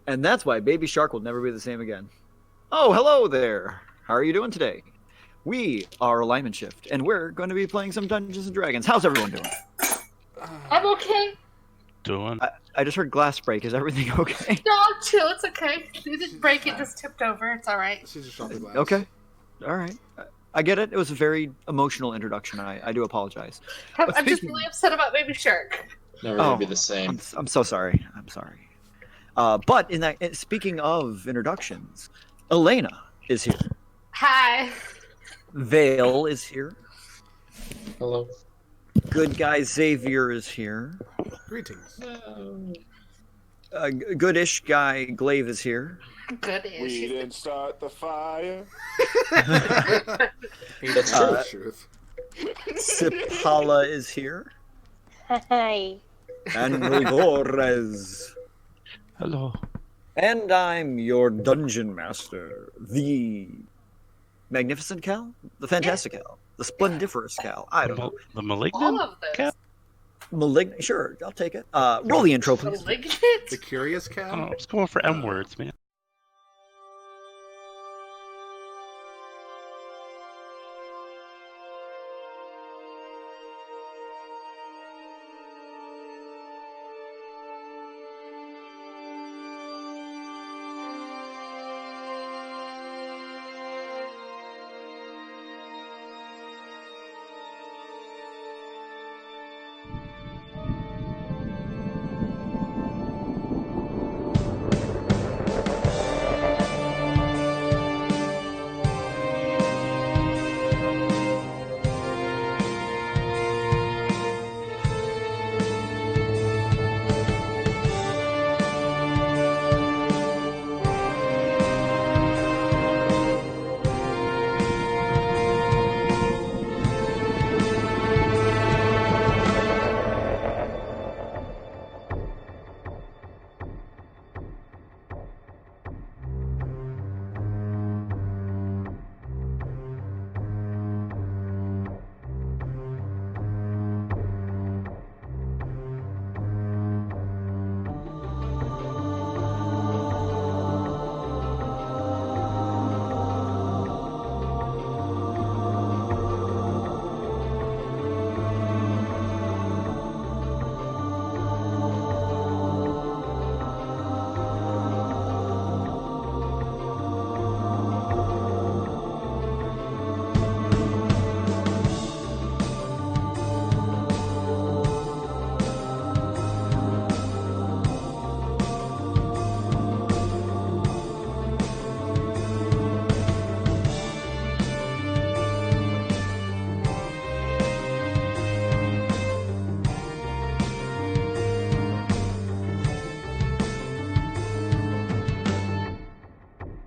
And that's why Baby Shark will never be the same again. Oh, hello there. How are you doing today? We are Alignment Shift, and we're going to be playing some Dungeons and Dragons. How's everyone doing? I'm okay. Doing? I just heard glass break. Is everything okay? No, I'm chill. It's okay. You didn't break it, just tipped over. It's all right. She just dropped the glass. Okay. All right. I get it. It was a very emotional introduction. I do apologize. I'm just really upset about Baby Shark. Never gonna be the same. I'm so sorry. I'm sorry. But speaking of introductions, Elena is here. Hi. Vale is here. Hello. Good guy Xavier is here. Greetings. Goodish guy Glaive is here. Good-ish. We didn't start the fire. That's the true. truth. Sipala is here. Hi. And Rigores. Hello. And I'm your dungeon master, the Magnificent Cal? The Fantastic Cal? The Splendiferous Cal? I don't know. The malignant? All of this. Cat? Malignant? Sure, I'll take it. Roll the intro, please. Malignant? The curious I cow? don't know. I was going for M words, man.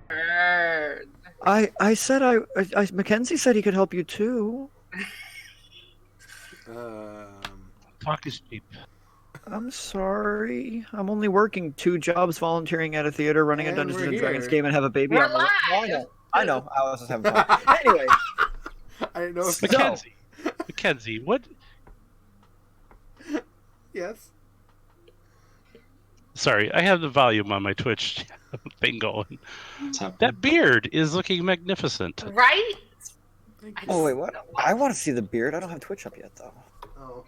Burn. I said Mackenzie said he could help you too. Talk is cheap. I'm sorry. I'm only working 2 jobs, volunteering at a theater, running a And Dungeons we're and Dragons here. game, and have a baby. We're on the- live. I know. I was just having fun. Anyway, I didn't know if Mackenzie. Mackenzie, what? Yes. Sorry, I have the volume on my Twitch thing going. What's happening? That beard is looking magnificent. Right? Thank oh wait, what? I want to see the beard. I don't have Twitch up yet, though. Oh.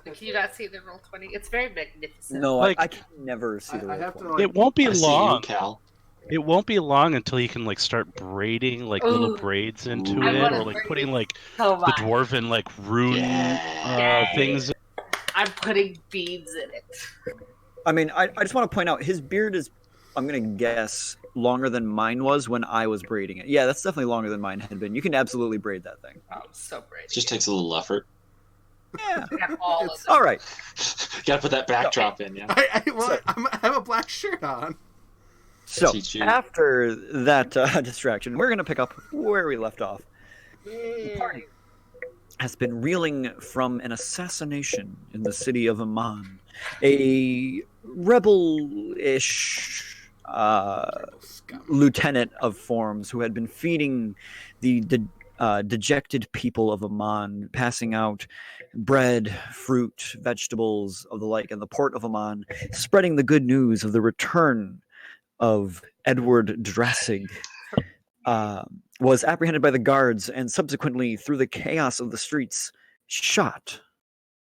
Can you not see the roll 20? It's very magnificent. No, Like- I can never see the I roll have to, 20. like, It won't be I see you, long. Cal. It won't be long until you can like start braiding like little Ooh. braids into I it, wanna or like braid putting like So the much. dwarven like rune Yeah. things. I'm putting beads in it. I mean, I just want to point out his beard is, I'm going to guess, longer than mine was when I was braiding it. Yeah, that's definitely longer than mine had been. You can absolutely braid that thing. Oh, so brave. It just takes a little effort. Yeah. I got all of them. All right. Gotta put that backdrop in, yeah. I have a black shirt on. So Teach you. after that distraction, we're going to pick up where we left off. The party has been reeling from an assassination in the city of Amman. A rebel-ish lieutenant of forms who had been feeding the dejected people of Amman, passing out bread, fruit, vegetables of the like in the port of Amman, spreading the good news of the return of Edward Dressig was apprehended by the guards and subsequently, through the chaos of the streets, shot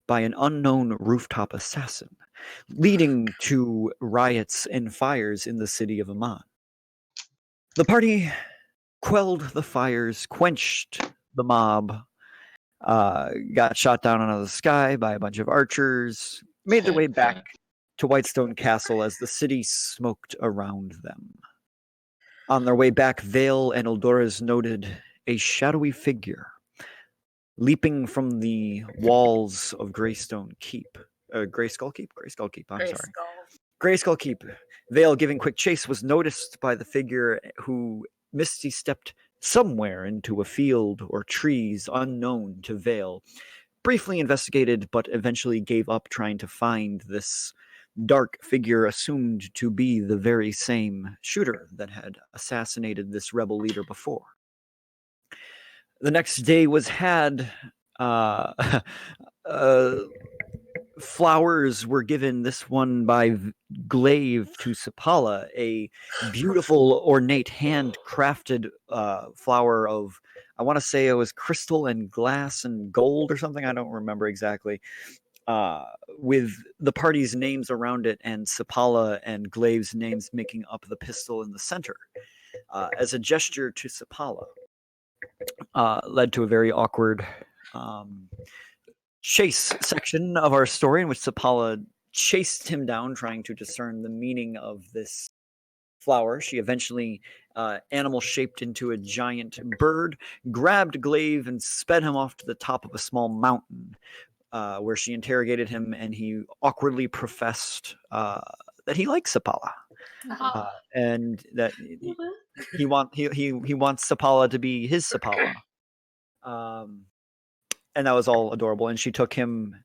by an unknown rooftop assassin, leading to riots and fires in the city of Amman. The party quelled the fires, quenched the mob, got shot down out of the sky by a bunch of archers, made their way back to Whitestone Castle as the city smoked around them. On their way back, Vale and Eldorez noted a shadowy figure leaping from the walls of Greyskull Keep. Greyskull Keep? Greyskull Keep, I'm sorry. Greyskull Keep. Vale, giving quick chase, was noticed by the figure who misty-stepped somewhere into a field or trees unknown to Vale. Briefly investigated, but eventually gave up trying to find this dark figure assumed to be the very same shooter that had assassinated this rebel leader before. The next day was had. Flowers were given, this one by Glaive to Sapala, a beautiful, ornate, handcrafted flower of, I want to say it was crystal and glass and gold or something, I don't remember exactly, with the party's names around it and Sapala and Glaive's names making up the pistol in the center. As a gesture to Sapala, led to a very awkward chase section of our story in which Sapala chased him down, trying to discern the meaning of this flower. She eventually, animal shaped into a giant bird, grabbed Glaive and sped him off to the top of a small mountain, where she interrogated him, and he awkwardly professed that he likes Sapala, and that he wants Sapala to be his Sapala. And that was all adorable. And she took him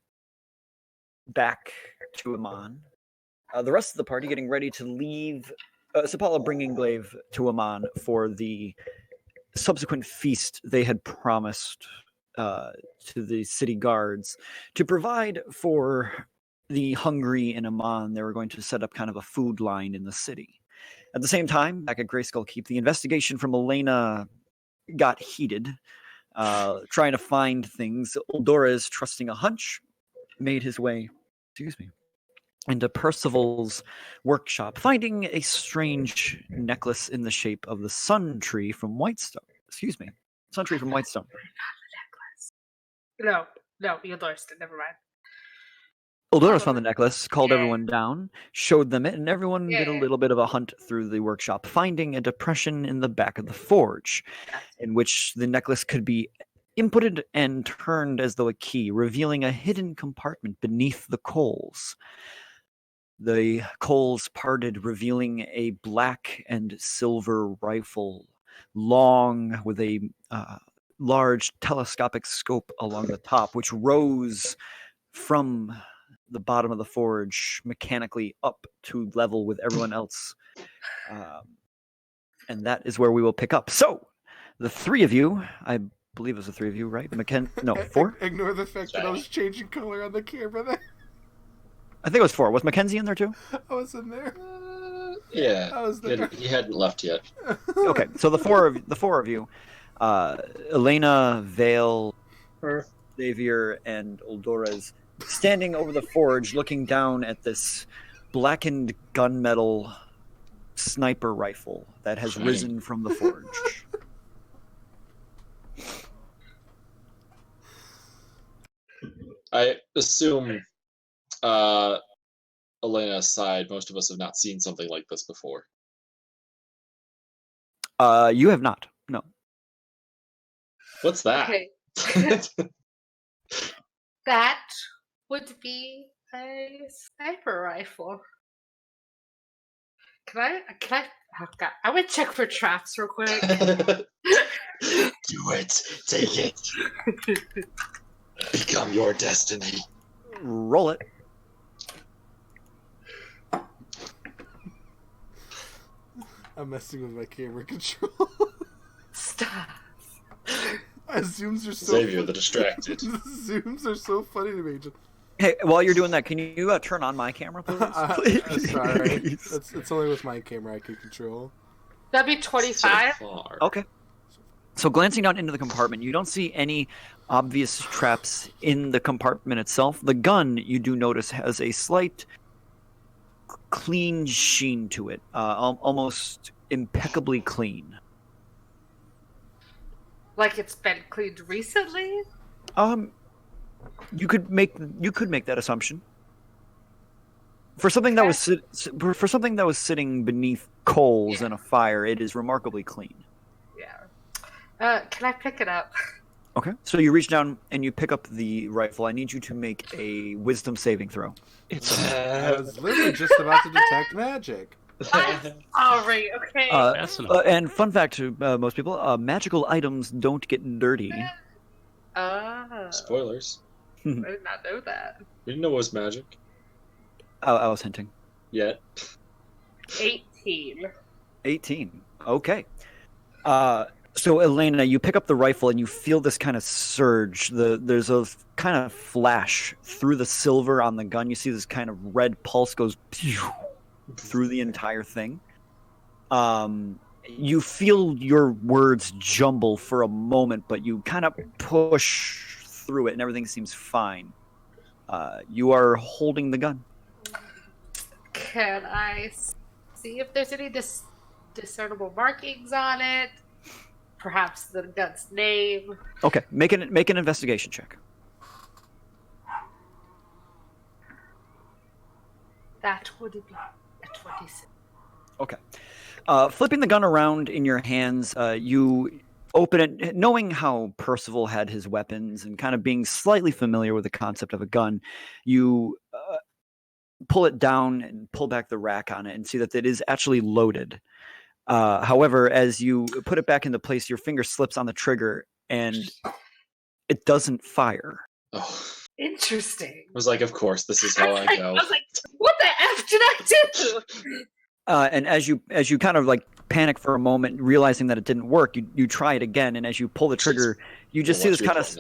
back to Amman. The rest of the party getting ready to leave. Sapala bringing Glaive to Amman for the subsequent feast they had promised to the city guards to provide for the hungry in Amman. They were going to set up kind of a food line in the city. At the same time, back at Greyskull Keep, the investigation from Elena got heated. Trying to find things. Eldorez, trusting a hunch, made his way, into Percival's workshop, finding a strange necklace in the shape of the sun tree from Whitestone. Sun tree from Whitestone. No, Eldorez did. Never mind. Eldorez found the necklace, called everyone down, showed them it, and everyone did a little bit of a hunt through the workshop, finding a depression in the back of the forge, in which the necklace could be inputted and turned as though a key, revealing a hidden compartment beneath the coals. The coals parted, revealing a black and silver rifle, long with a large telescopic scope along the top, which rose from the bottom of the forge mechanically up to level with everyone else. And that is where we will pick up. So, the three of you, I believe it was the three of you, right? Four? Ignore the fact that I was changing color on the camera there. I think it was four. Was Mackenzie in there too? I was in there. Yeah, I was there. he hadn't left yet. Okay, so the four of you, Elena, Vale, Xavier, and Eldorez, standing over the forge, looking down at this blackened gunmetal sniper rifle that has risen from the forge. I assume, Elena aside, most of us have not seen something like this before. You have not. No. What's that? Okay. That would be a sniper rifle. Can I? Oh God! I would check for traps real quick. Do it. Take it. Become your destiny. Roll it. I'm messing with my camera control. Stop. Zooms are so Xavier the distracted. Zooms are so funny to me. Hey, while you're doing that, can you turn on my camera, please? Sorry, it's only with my camera I can control. That'd be 25. So far. Okay. So glancing down into the compartment, you don't see any obvious traps in the compartment itself. The gun, you do notice, has a slight clean sheen to it, almost impeccably clean. Like it's been cleaned recently? You could make that assumption. For something that was sitting beneath coals in a fire, it is remarkably clean. Yeah. Can I pick it up? Okay. So you reach down and you pick up the rifle. I need you to make a wisdom saving throw. I was literally just about to detect magic. Alright, okay. And fun fact to most people, magical items don't get dirty. Spoilers. I did not know that. We didn't know it was magic I was hinting. yet. 18. 18. Okay. So Elena, you pick up the rifle and you feel this kind of surge. There's a kind of flash through the silver on the gun. You see this kind of red pulse goes through the entire thing. You feel your words jumble for a moment, but you kind of push through it and everything seems fine. You are holding the gun. Can I see if there's any discernible markings on it? Perhaps the gun's name? Okay, make an investigation check. That would be a 26. Okay. Flipping the gun around in your hands, you open it, knowing how Percival had his weapons and kind of being slightly familiar with the concept of a gun, you pull it down and pull back the rack on it and see that it is actually loaded. However, as you put it back into place, your finger slips on the trigger and it doesn't fire. Oh, Interesting. I was like, of course, this is how I go. I was like, what the F did I do? And as you kind of like panic for a moment, realizing that it didn't work, you try it again, and as you pull the trigger, you just see this kind of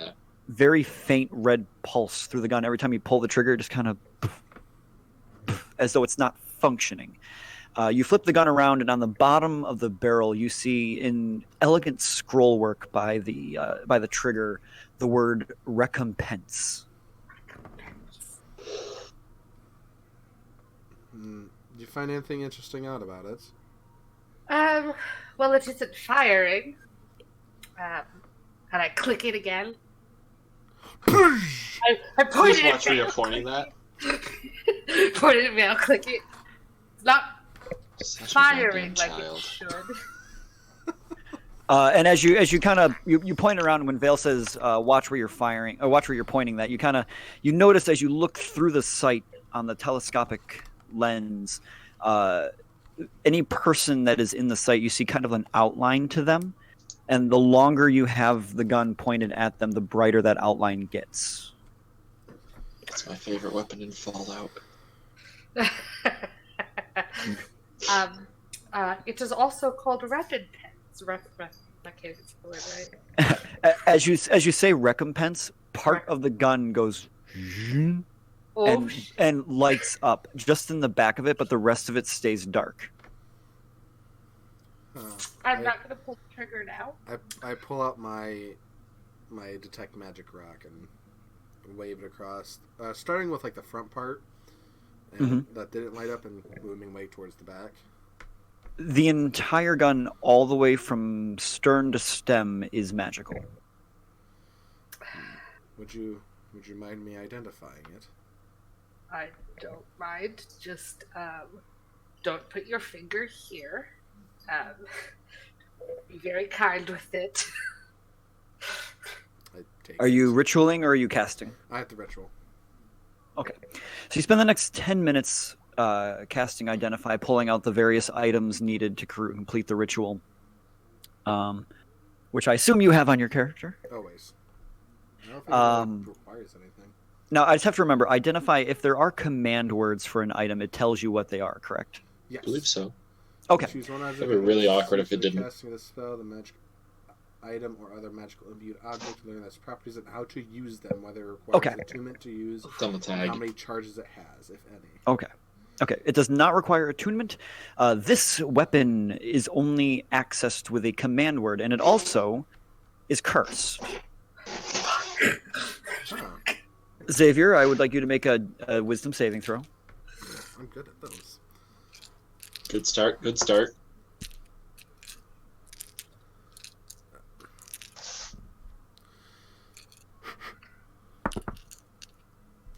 very faint red pulse through the gun. Every time you pull the trigger, just kind of as though it's not functioning. You flip the gun around, and on the bottom of the barrel, you see in elegant scroll work by the trigger the word recompense. Did you find anything interesting out about it? Well, it isn't firing. And I click it again. I Please pointed watch it. where you're pointing that. Pointed at me. I'll click it. It's not Such a firing goddamn like it child. should. And as you kind of you point around when Vale says watch where you're firing or watch where you're pointing that, you notice as you look through the sight on the telescopic lens, any person that is in the sight, you see kind of an outline to them, and the longer you have the gun pointed at them, the brighter that outline gets. It's my favorite weapon in Fallout. It is also called recompense. I can't spell it right. As you say recompense, part of the gun goes and lights up just in the back of it, but the rest of it stays dark. I'm not going to pull the trigger now. I pull out my detect magic rock and wave it across, starting with like the front part, and that didn't light up, and moving way towards the back. The entire gun, all the way from stern to stem, is magical. Would you mind me identifying it? I don't mind. Just don't put your finger here. Be very kind with it. Are you ritualing or are you casting? I have the ritual. Okay. So you spend the next 10 minutes casting Identify, pulling out the various items needed to complete the ritual, which I assume you have on your character. Always. I don't think it requires anything. Now, I just have to remember, Identify, if there are command words for an item, it tells you what they are, correct? Yes. I believe so. Okay. Choose one It'd be really awkward if it didn't. Casting the spell, the magic item or other magical imbued object, learn its properties and how to use them, whether it requires attunement to use, Done the and tag. how many charges it has, if any. Okay. Okay, it does not require attunement. This weapon is only accessed with a command word, and it also is cursed. Oh, Xavier, I would like you to make a wisdom saving throw. I'm good at those. Good start. Good start.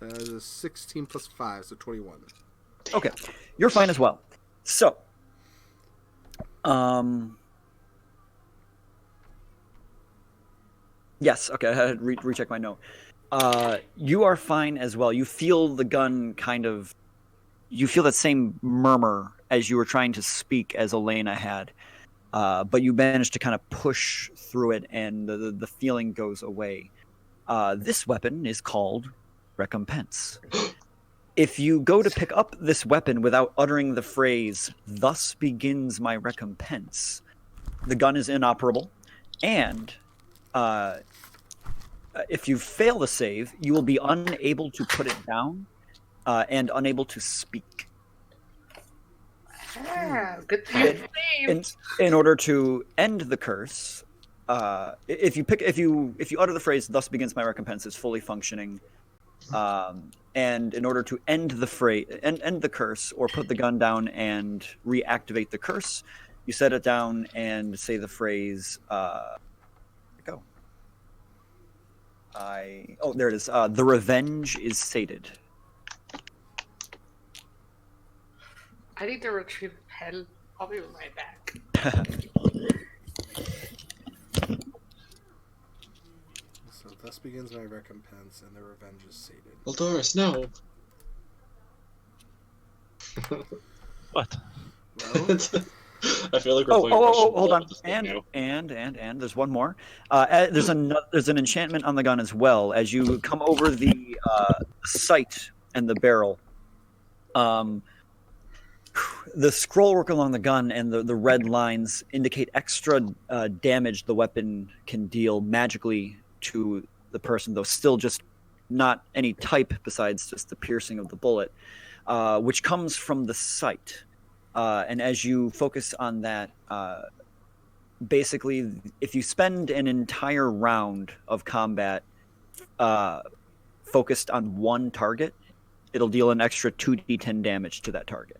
That is a 16 plus 5, so 21. Okay, you're fine as well. So, yes. Okay, I had to recheck my note. You are fine as well. You feel the gun kind of. You feel that same murmur as you were trying to speak as Elena had, but you managed to kind of push through it, and the feeling goes away. This weapon is called Recompense. If you go to pick up this weapon without uttering the phrase, "Thus begins my recompense," the gun is inoperable, and if you fail the save, you will be unable to put it down and unable to speak. Good thing In order to end the curse, if you utter the phrase "Thus begins my recompense," it's fully functioning. And in order to end the curse, or put the gun down and reactivate the curse, you set it down and say the phrase. Go. There it is. The revenge is sated. I need to retrieve a pen. I'll be right back. So thus begins my recompense, and the revenge is sated. Well, Doris, no. What? Well, I feel like we're playing hold on. with this thing now. And there's one more. There's an enchantment on the gun as well. As you come over the sight and the barrel, the scroll work along the gun and the red lines indicate extra damage the weapon can deal magically to the person, though still just not any type besides just the piercing of the bullet, which comes from the sight. And as you focus on that, basically, if you spend an entire round of combat focused on one target, it'll deal an extra 2d10 damage to that target.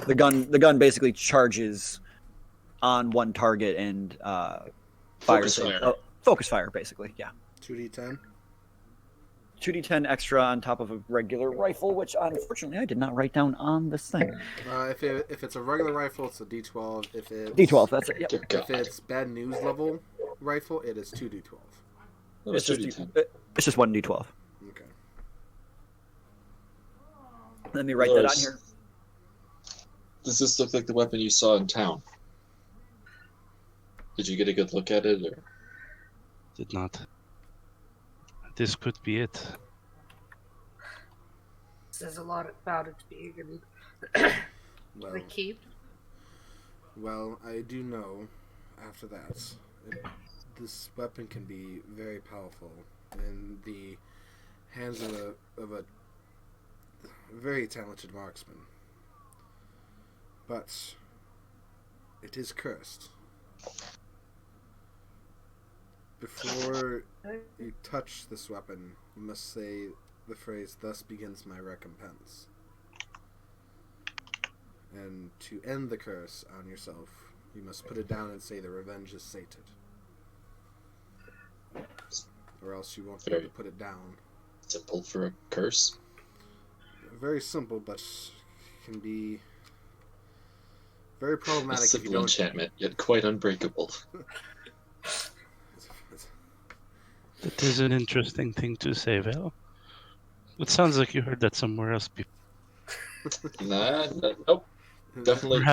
The gun basically charges on one target and fires. Focus fire, basically, yeah. 2d10. 2d10 extra on top of a regular rifle, which unfortunately I did not write down on this thing. If it's a regular rifle, it's a d12. If it's D12, that's it. Yep. Dear God. If it's bad news level rifle, it is 2d12. That was It's just, 2d10. it's just 1d12. Okay. Let me write that on Doris, here. Does this look like the weapon you saw in town? Did you get a good look at it? Or? Did not. This could be it. Says a lot about it being in Well, the keep. well, I do know. After that, this weapon can be very powerful in the hands of a very talented marksman. But it is cursed. Before you touch this weapon, you must say the phrase, "Thus begins my recompense." And to end the curse on yourself, you must put it down and say, "The revenge is sated." Or else you won't be able to put it down. Simple for a curse. Very simple, but can be very A problematic if you simple don't. enchantment, yet quite unbreakable. That is an interesting thing to say, Val. It sounds like you heard that somewhere else before. Nope. Definitely.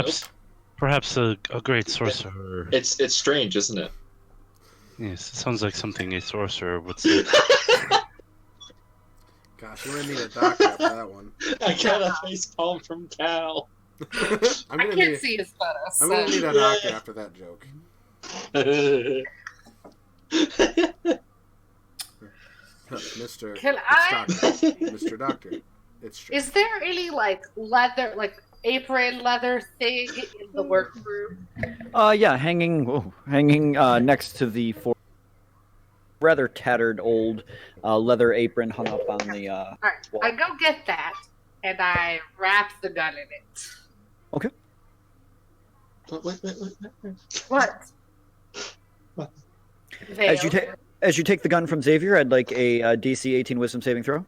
Perhaps a great sorcerer. It's strange, isn't it? Yes, it sounds like something a sorcerer would say. Gosh, gosh, I'm gonna need a doctor after that one. I got a face palm from Cal. I'm I gonna can't need. see his photos. I'm gonna need a doctor after that joke. Mr. Can It's I? Doctor. Mr. Doctor. It's true. Is there any like leather, like apron leather thing in the workroom? Yeah, hanging next to the rather tattered old leather apron hung up on the All right, wall. I go get that, and I wrap the gun in it. Okay. What? As you Veil. take the gun from Xavier, I'd like a DC 18 Wisdom saving throw.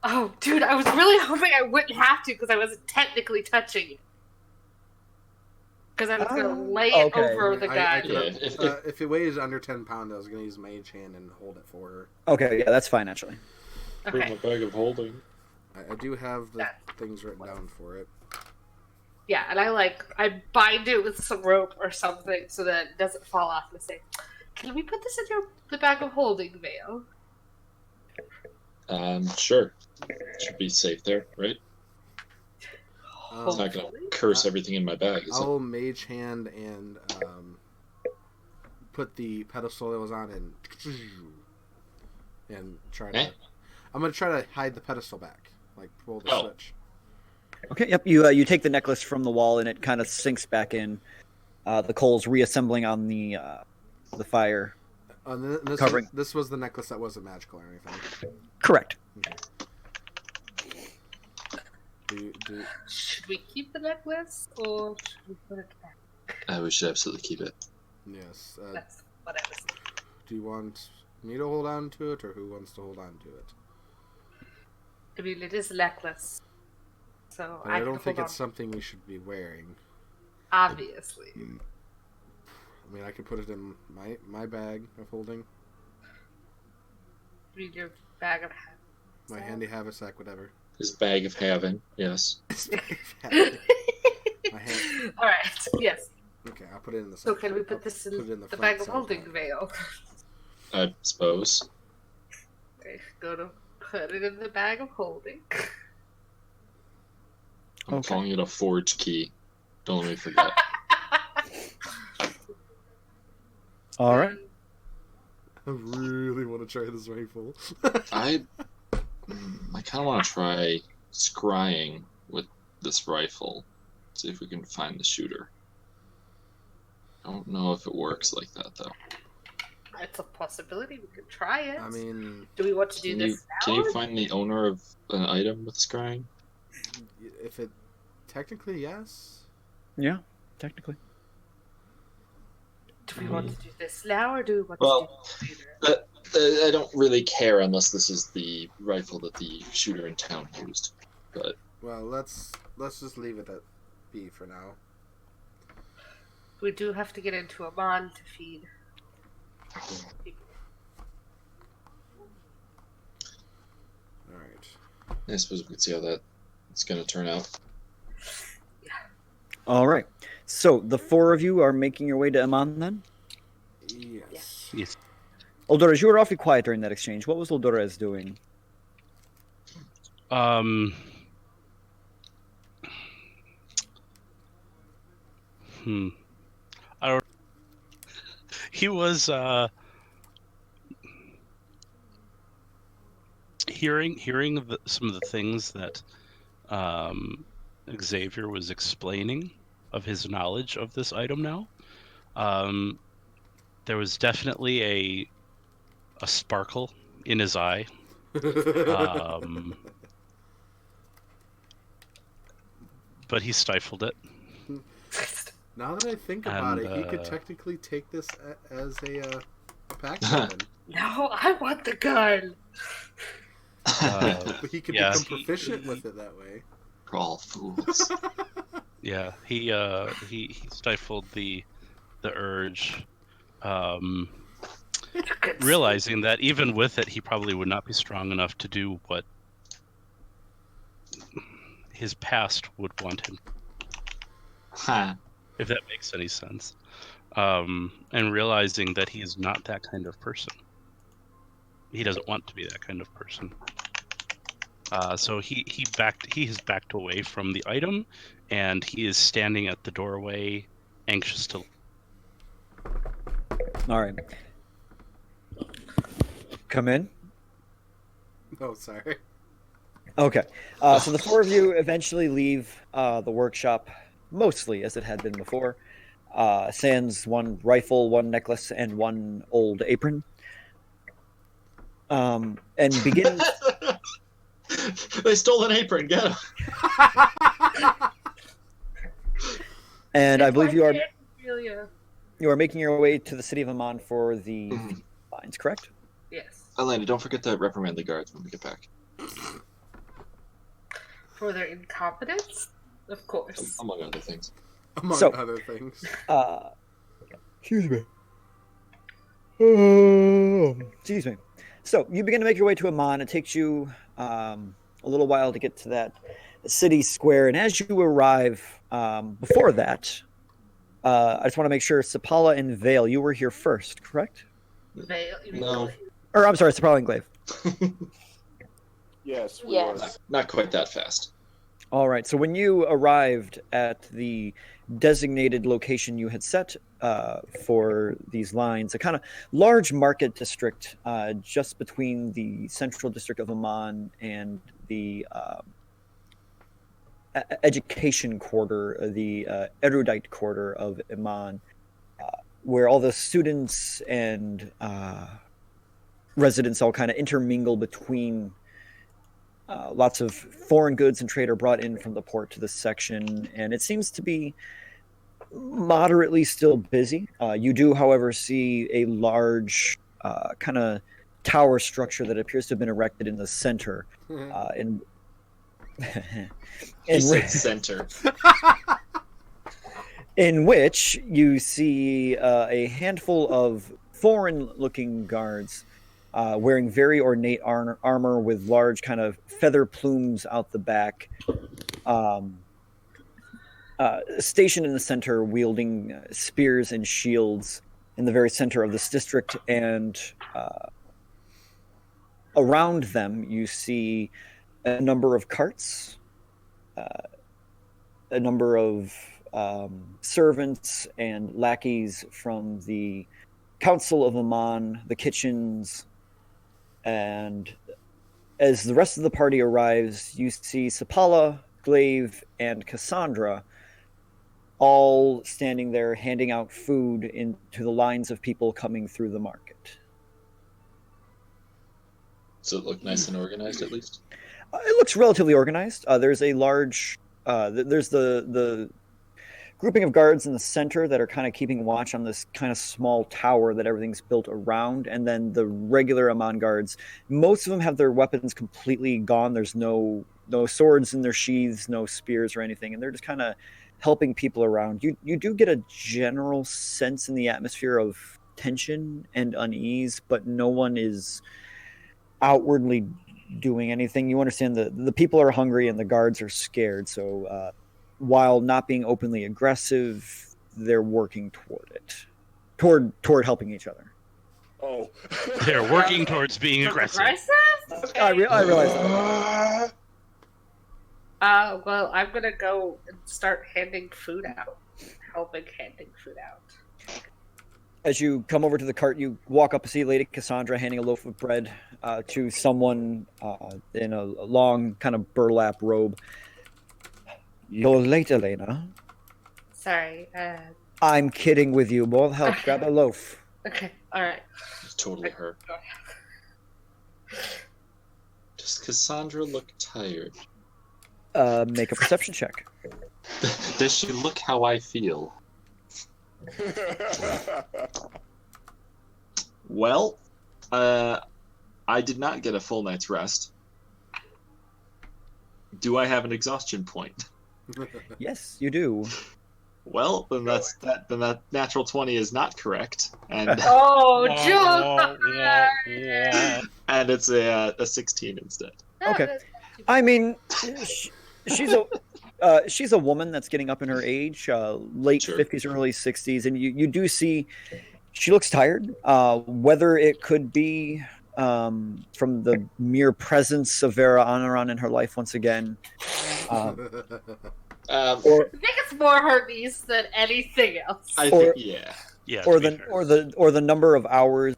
Oh, dude, I was really hoping I wouldn't have to because I wasn't technically touching it. Because I was going to lay it okay. over the gun. If it weighs under 10 pounds, I was gonna use Mage Hand and hold it for her. Okay, yeah, that's fine actually. Bring Okay. my bag of holding. I do have the things written down for it. Yeah, and I bind it with some rope or something so that it doesn't fall off and say, "Can we put this in the bag of holding, Veil?" Sure. Should be safe there, right? It's not gonna Hopefully. curse everything in my bag, is it? I'll Mage Hand and put the pedestal it was on and try to. Eh? I'm gonna try to hide the pedestal back, like pull the Oh. switch. Okay, yep. You take the necklace from the wall and it kind of sinks back in. The coals reassembling on the fire. This, Covering. this was the necklace that wasn't magical or anything. Correct. Should we keep the necklace or should we put it back? We should absolutely keep it. Yes. That's what I was thinking. Do you want me to hold on to it, or who wants to hold on to it? I mean, it is a necklace. So I can don't think hold it's on. something we should be wearing. Obviously. I mean, I could put it in my bag of holding, I mean, your bag of hats. my handy haversack, whatever. His bag of having, yes. My hand. All right. Yes. Okay, I'll put it in the. So can we I'll put this in put it the front bag of side holding, pocket. Veil? I suppose. Okay, go to put it in the bag of holding. I'm Okay. calling it a forge key. Don't let me forget. All right. I really want to try this rifle. I kind of want to try scrying with this rifle. See if we can find the shooter. I don't know if it works like that though. It's a possibility. We could try it. I mean, do we want to do Can this you now? can you find the owner of an item with scrying? if it technically yes. Yeah, technically. Do we want to do this now, or do we want Well, to do it later? I don't really care unless this is the rifle that the shooter in town used. But Well, let's just leave it at B for now. We do have to get into a mon to feed people. All right. I suppose we could see how that's going to turn out. All right. So the four of you are making your way to Aman then? Yes. Yes. Oldores, you were awfully quiet during that exchange. What was Oldores doing? Hmm. I don't. He was hearing some of the things that Xavier was explaining of his knowledge of this item now. There was definitely a sparkle in his eye. But he stifled it. Now that I think about it, he could technically take this as a pack weapon. No, I want the gun. But he could yeah, become proficient with it that way. We're all fools. Yeah, he stifled the urge, realizing that even with it, he probably would not be strong enough to do what his past would want him, Ha. if that makes any sense. And realizing that he is not that kind of person. He doesn't want to be that kind of person. So he has backed away from the item, and he is standing at the doorway, anxious to. All right. Come in. Oh, sorry. Okay. So the four of you eventually leave the workshop, mostly as it had been before. Sans one rifle, one necklace, and one old apron. And begins. They stole an apron. Get him. And I believe you are Amelia. making your way to the city of Amman for the lines, correct? Yes. Elena, don't forget to reprimand the guards when we get back. For their incompetence? Of course. Among other things. Among So- other things. Excuse me. Excuse me. So you begin to make your way to Amman. It takes you a little while to get to that city square, and as you arrive, before that, I just want to make sure Sapala and Vale, you were here first, correct? Veil, you mean No. Or I'm sorry, Sapala and Glaive. Yes. We Yes. Not quite that fast. All right. So when you arrived at the designated location you had set for these lines, a kind of large market district just between the central district of Amman and the education quarter, the erudite quarter of Amman, where all the students and residents all kind of intermingle between. Lots of foreign goods and trade are brought in from the port to this section, and it seems to be moderately still busy. You do, however, see a large kind of tower structure that appears to have been erected in the center. In He said center. in which you see a handful of foreign-looking guards wearing very ornate armor with large kind of feather plumes out the back, stationed in the center, wielding spears and shields in the very center of this district. And around them, you see a number of carts, a number of servants and lackeys from the Council of Amman, the kitchens, and as the rest of the party arrives, you see Sapala, Glaive, and Cassandra all standing there handing out food into the lines of people coming through the market. Does it look nice and organized at least? It looks relatively organized. There's a large, there's the grouping of guards in the center that are kind of keeping watch on this kind of small tower that everything's built around, and then the regular Amman guards. Most of them have their weapons completely gone. There's no swords in their sheaths, no spears or anything, and they're just kind of helping people around. You do get a general sense in the atmosphere of tension and unease, but no one is outwardly doing anything. You understand the people are hungry and the guards are scared, so while not being openly aggressive, they're working toward it, toward helping each other. Oh. They're working towards being aggressive. Okay. I realize that. Well, I'm gonna go and start handing food out. Helping handing food out. As you come over to the cart, you walk up to see Lady Cassandra handing a loaf of bread to someone in a long kind of burlap robe. You're late, Elena. Sorry. I'm kidding with you. More help. Grab a loaf. Okay. All right. It's totally her. Does Cassandra look tired? Make a perception check. Does she look how I feel? Well, I did not get a full night's rest. Do I have an exhaustion point? Yes, you do. Well, then that natural 20 is not correct, and Oh, Wah, John! wah, wah. and it's a 16 instead. Okay. I mean, she's a woman that's getting up in her age, late Sure. 50s, early 60s, and you do see she looks tired. Whether it could be from the mere presence of Vera Honoran in her life once again. I Or I think it's more her niece than anything else. think, yeah. Yeah. or to be the fair. or the number of hours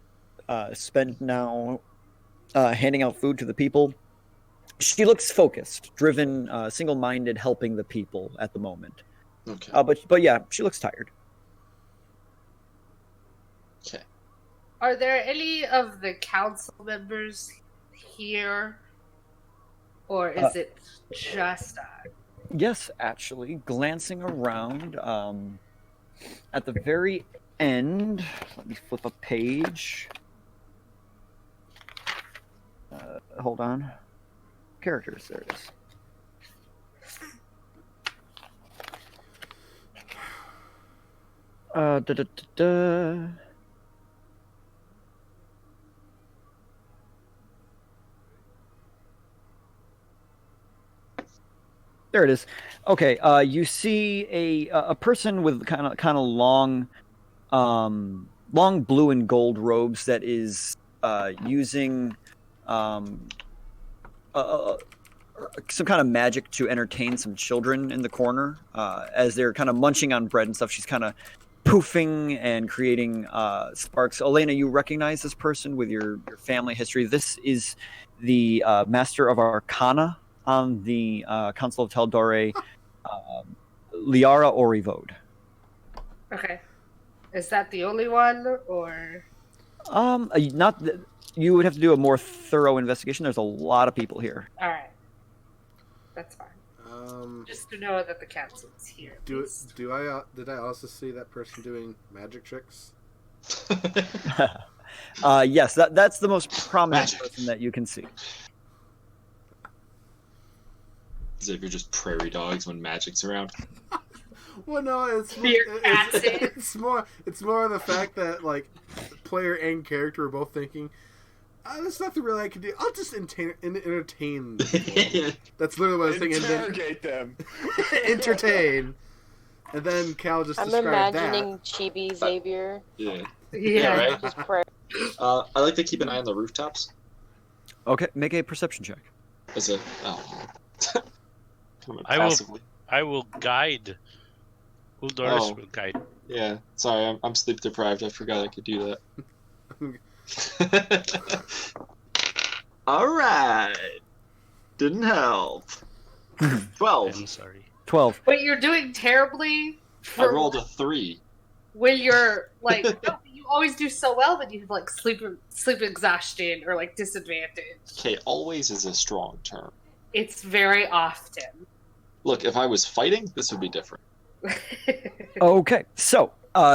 spent now handing out food to the people. She looks focused, driven, single-minded, helping the people at the moment. Okay. But yeah, she looks tired. Okay. Are there any of the council members here? Or is it just Yes, actually, glancing around at the very end. Let me flip a page. Hold on. Characters. There it is. Da, da, da, da. There it is. Okay, you see a person with kind of long, long blue and gold robes that is using some kind of magic to entertain some children in the corner as they're kind of munching on bread and stuff. She's kind of poofing and creating sparks. Elena, you recognize this person with your family history. This is the Master of Arcana on the Council of Taldore, Liara Orivode. okay? Is that the only one, or Not. You would have to do a more thorough investigation. There's a lot of people here. all right? That's fine. Just to know that the council is here. at least. Did I also see that person doing magic tricks? Yes, that's the most prominent Magic. person that you can see. As if you're just prairie dogs when magic's around. Well, no, it's more of the fact that like player and character are both thinking, there's nothing really I can do. I'll just entertain people. That's literally what I was thinking. Interrogate them. Entertain. And then Cal just I'm described imagining Chibi Xavier. Yeah. Yeah. right? Just pray. I like to keep an eye on the rooftops. Okay, make a perception check. As a kind of I will- passively. I will guide. Uldoris Oh. will guide. Yeah. Sorry, I'm sleep deprived. I forgot I could do that. All right. Didn't help. 12. I'm sorry. 12. But you're doing terribly. I rolled a 3. When you're like, no, you always do so well that you have like sleep exhaustion or like disadvantage. Okay, always is a strong term. It's very often. Look, if I was fighting, this would be different. Okay, so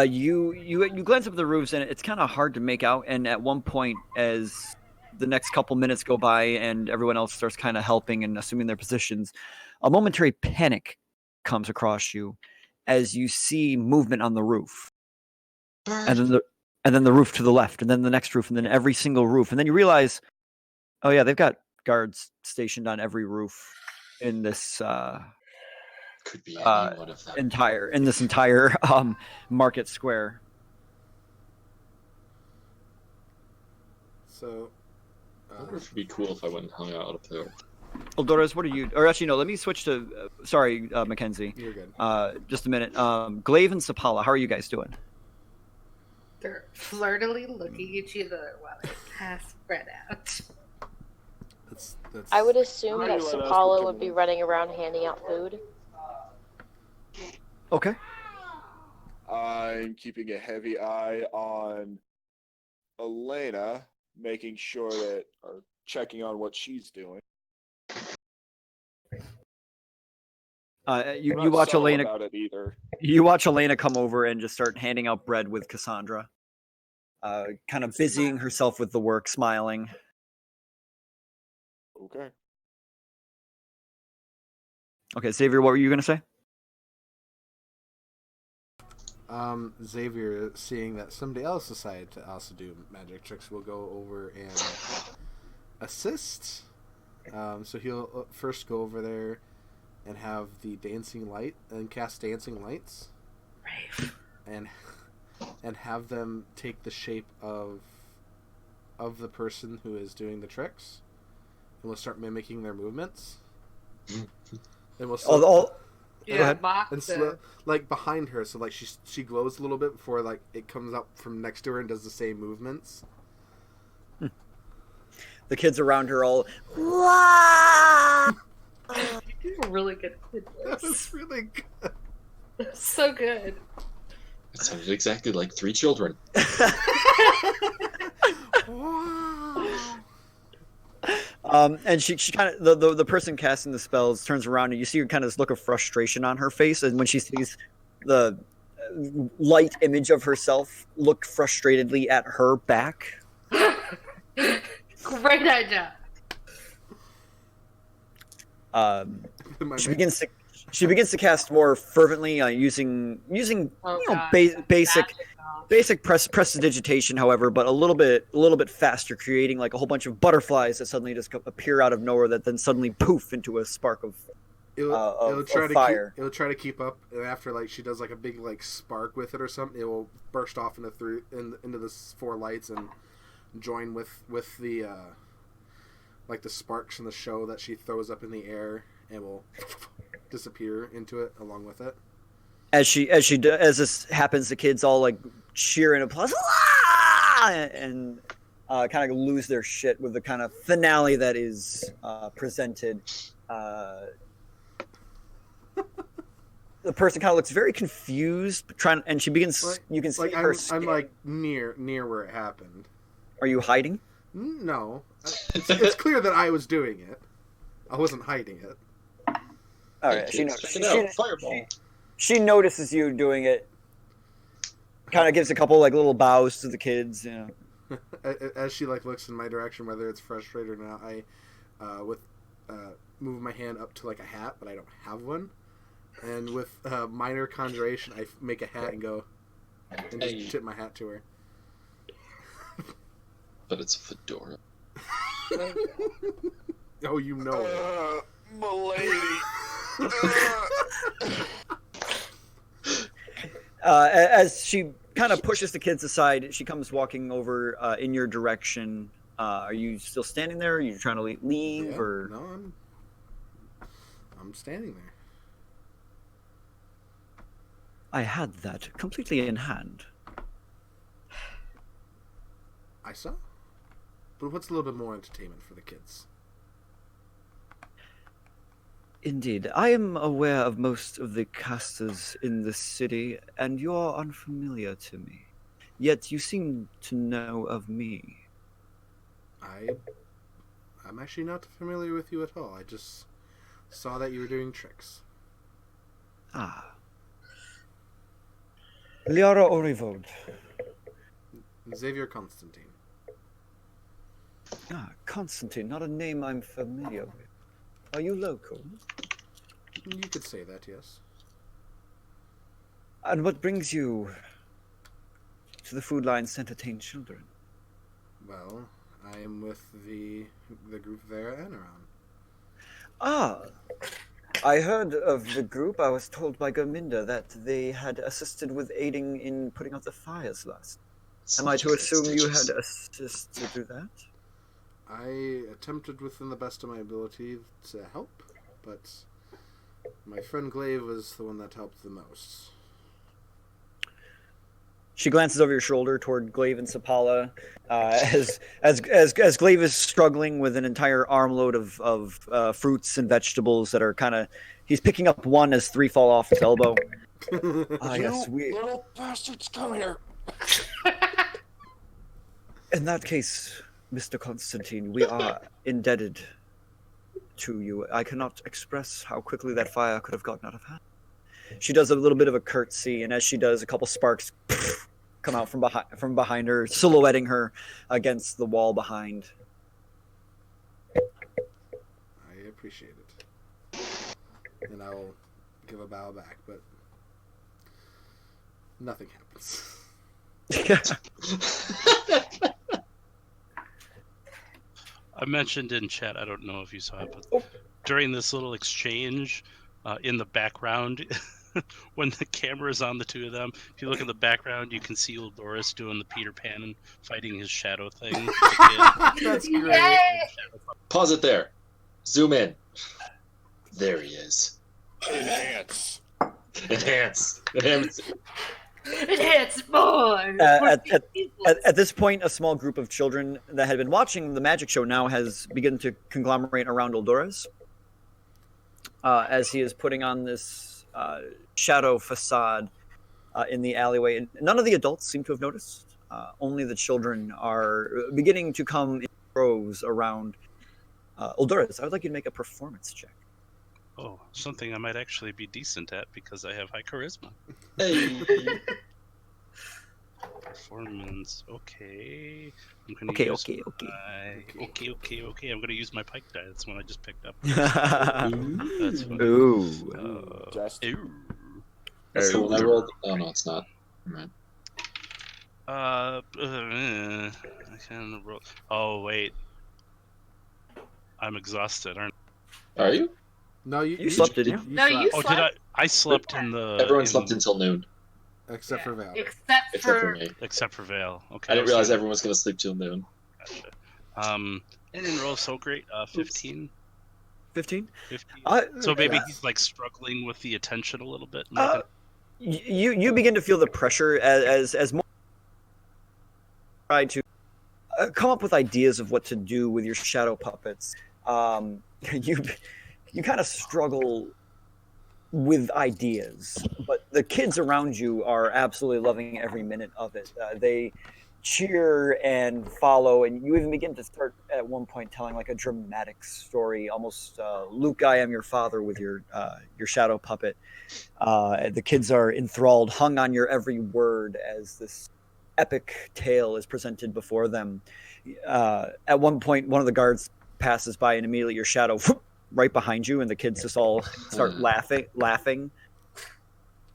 you glance up at the roofs and it's kind of hard to make out. And at one point, as the next couple minutes go by and everyone else starts kind of helping and assuming their positions, a momentary panic comes across you as you see movement on the roof, and then the roof to the left, and then the next roof, and then every single roof, and then you realize, oh yeah, they've got guards stationed on every roof in this Could be any one of them. entire market square. So, I wonder if it'd be cool if I went and hung out up there. Eldores, what are you? Or actually, no. Let me switch to. Sorry, Mackenzie. you're good. Just a minute. Glaive and Sapala, how are you guys doing? They're flirtily looking at each other while they pass bread out. That's I would assume Why that do you let us Sapala become would be one? running around handing out food. Okay. I'm keeping a heavy eye on Elena, making sure that, or checking on what she's doing. You I'm you not watch subtle Elena. about it either. You watch Elena come over and just start handing out bread with Cassandra. Kind of busying herself with the work, smiling. Okay. Okay, Xavier, what were you gonna say? Xavier, seeing that somebody else decided to also do magic tricks, will go over and assist. So he'll first go over there and have the dancing light and cast dancing lights, Right. and have them take the shape of of the person who is doing the tricks, and we'll start mimicking their movements. And we'll start, Go Yeah, ahead. mock and the... like behind her, so like she glows a little bit before like it comes up from next to her and does the same movements. The kids around her all, "Wah!" You do a really good kid That voice. was really good. So good. It sounded exactly like 3 children. Wow. And she kind of the person casting the spells turns around and you see kind of this look of frustration on her face, and when she sees the light image of herself look frustratedly at her back. Great idea. She begins to cast more fervently, using Oh, you know God. basic prestidigitation, however, but a little bit faster, creating like a whole bunch of butterflies that suddenly just appear out of nowhere, that then suddenly poof into a spark of fire. It'll try to keep up, and after like she does like a big like spark with it or something, it will burst off into the 4 lights and join with the like the sparks in the show that she throws up in the air, and will disappear into it along with it. As this happens, the kids all like cheer and applause, "Ah!" and kind of lose their shit with the kind of finale that is presented. The person kind of looks very confused, and she begins. Like, you can see like her. I'm like near where it happened. Are you hiding? No, it's clear that I was doing it. I wasn't hiding it. All right. Check it out. Fireball. She notices you doing it. Kind of gives a couple like little bows to the kids. You know. As she like looks in my direction, whether it's frustrated or not, I move my hand up to like a hat, but I don't have one. And with minor conjuration, I make a hat and go and just tip my hat to her. But it's a fedora. Oh, you know it. Milady. As she kind of pushes the kids aside, she comes walking over in your direction. Are you still standing there? Are you trying to leave, Yeah, or no? I'm standing there. I had that completely in hand. I saw. But what's a little bit more entertainment for the kids? Indeed, I am aware of most of the casters in the city, and you are unfamiliar to me. Yet you seem to know of me. I'm actually not familiar with you at all. I just saw that you were doing tricks. Ah. Liara Orivod. Xavier Constantine. Ah, Constantine, not a name I'm familiar with. Are you local? You could say that, yes. And what brings you to the food lines to entertain children? Well, I am with the group Vera Anaron. Ah, I heard of the group. I was told by Gominda that they had assisted with aiding in putting out the fires last. Am I to assume you had assisted to that? I attempted within the best of my ability to help, but my friend Glaive was the one that helped the most. She glances over your shoulder toward Glaive and Sapala, as Glaive is struggling with an entire armload of fruits and vegetables that are kind of. He's picking up one as 3 fall off his elbow. Yes, we. Little bastards, come here. In that case, Mr. Constantine, we are indebted to you. I cannot express how quickly that fire could have gotten out of hand. She does a little bit of a curtsy, and as she does, a couple sparks come out from behind her, silhouetting her against the wall behind. I appreciate it. And I will give a bow back, but nothing happens. I mentioned in chat, I don't know if you saw it, but during this little exchange, in the background, when the camera is on the two of them, if you look in the background, you can see Doris doing the Peter Pan and fighting his shadow thing. That's great. Yay! Pause it there. Zoom in. There he is. Enhance. Enhance. Enhance more. At this point, a small group of children that had been watching the magic show now has begun to conglomerate around Eldorus as he is putting on this shadow facade in the alleyway. And none of the adults seem to have noticed. Only the children are beginning to come in droves around Eldorus. I would like you to make a performance check. Oh, something I might actually be decent at because I have high charisma. Hey. Performance. Okay. I'm gonna Okay. use okay. I'm gonna use my pike die. That's one I just picked up. Ooh. That's funny. Just Ooh. So when I rolled... Oh, no, it's not. Right. I can roll. Oh wait. I'm exhausted, aren't Are you? No, You slept, didn't you? No, you I? Oh, did I? I slept in the. Everyone slept until noon, Except for Val. Except except for for me. Except for Vale. Okay. I didn't realize everyone was going to sleep till noon. Gotcha. I didn't roll so great. 15. 15? 15. So maybe yeah. he's like struggling with the attention a little bit. You begin to feel the pressure as more try to come up with ideas of what to do with your shadow puppets. You kind of struggle with ideas, but the kids around you are absolutely loving every minute of it. They cheer and follow, and you even begin to start at one point telling like a dramatic story, almost Luke, I am your father with your shadow puppet. The kids are enthralled, hung on your every word as this epic tale is presented before them. At one point, one of the guards passes by, and immediately your shadow right behind you, and the kids just all start laughing.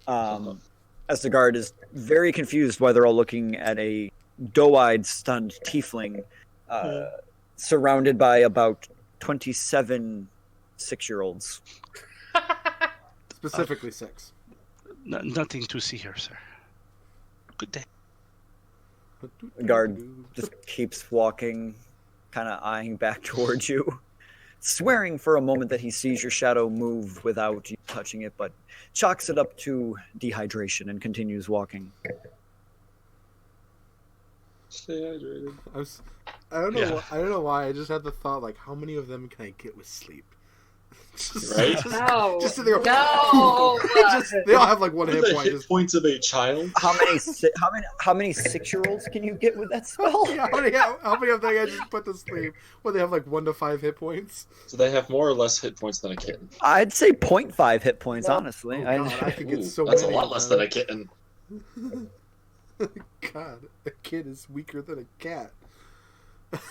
As the guard is very confused why they're all looking at a doe-eyed, stunned tiefling surrounded by about 27 6-year-olds. Specifically 6. Nothing to see here, sir. Good day. The guard just keeps walking, kind of eyeing back towards you, swearing for a moment that he sees your shadow move without you touching it, but chalks it up to dehydration and continues walking. Stay hydrated. I don't know. Yeah. I don't know why. I just had the thought, like, how many of them can I get with sleep? Right? no, Just so they go, no. they all have like one What are hit the point. hit Just, points of a child? How many 6-year-olds can you get with that spell? yeah, how many of them I just put to sleep? Well, they have like 1 to 5 hit points. So they have more or less hit points than a kitten. I'd say 0.5 hit points, honestly. Oh, God, I think Ooh, it's so that's a many lot of less them. than a kitten. God, a kid is weaker than a cat.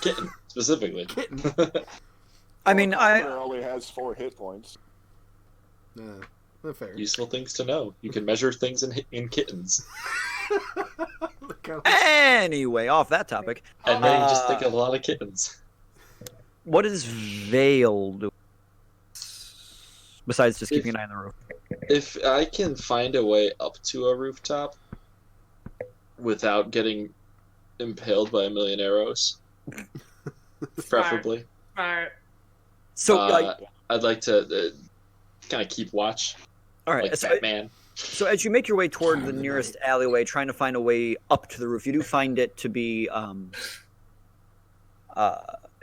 Kitten, specifically. Kitten. I mean, It only has 4 hit points. Not fair. Useful things to know. You can measure things in kittens. Anyway, off that topic, And then you just think of a lot of kittens. what does Vale do? Besides just keeping an eye on the roof. If I can find a way up to a rooftop without getting impaled by a million arrows, preferably, Smart. So, I'd like to kind of keep watch, all right. like Batman. So as you make your way toward the nearest alleyway, trying to find a way up to the roof, you do find it to be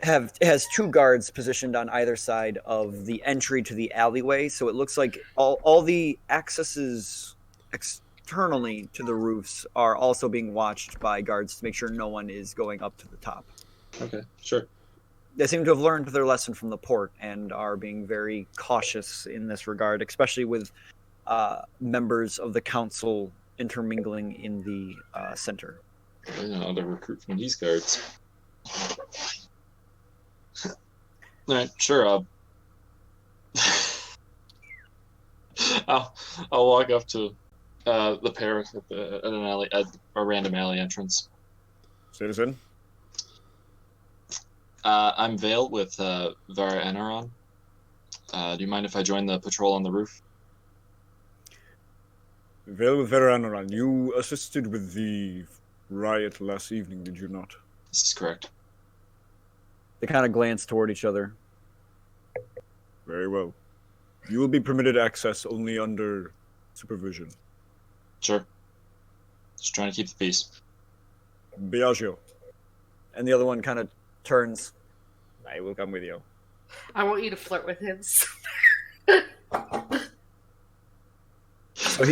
it has 2 guards positioned on either side of the entry to the alleyway. So it looks like all the accesses externally to the roofs are also being watched by guards to make sure no one is going up to the top. Okay, sure. They seem to have learned their lesson from the port and are being very cautious in this regard, especially with members of the council intermingling in the center. I don't know how to recruit from these guards. Alright, sure. I'll walk up to the pair at an alley, at a random alley entrance. Citizen? I'm Vale with Vara Eneron. Do you mind if I join the patrol on the roof? Well, Veranoran, you assisted with the riot last evening, did you not? This is correct. They kind of glance toward each other. Very well. You will be permitted access only under supervision. Sure. Just trying to keep the peace. Biagio. And the other one kind of turns. I will come with you. I want you to flirt with him. So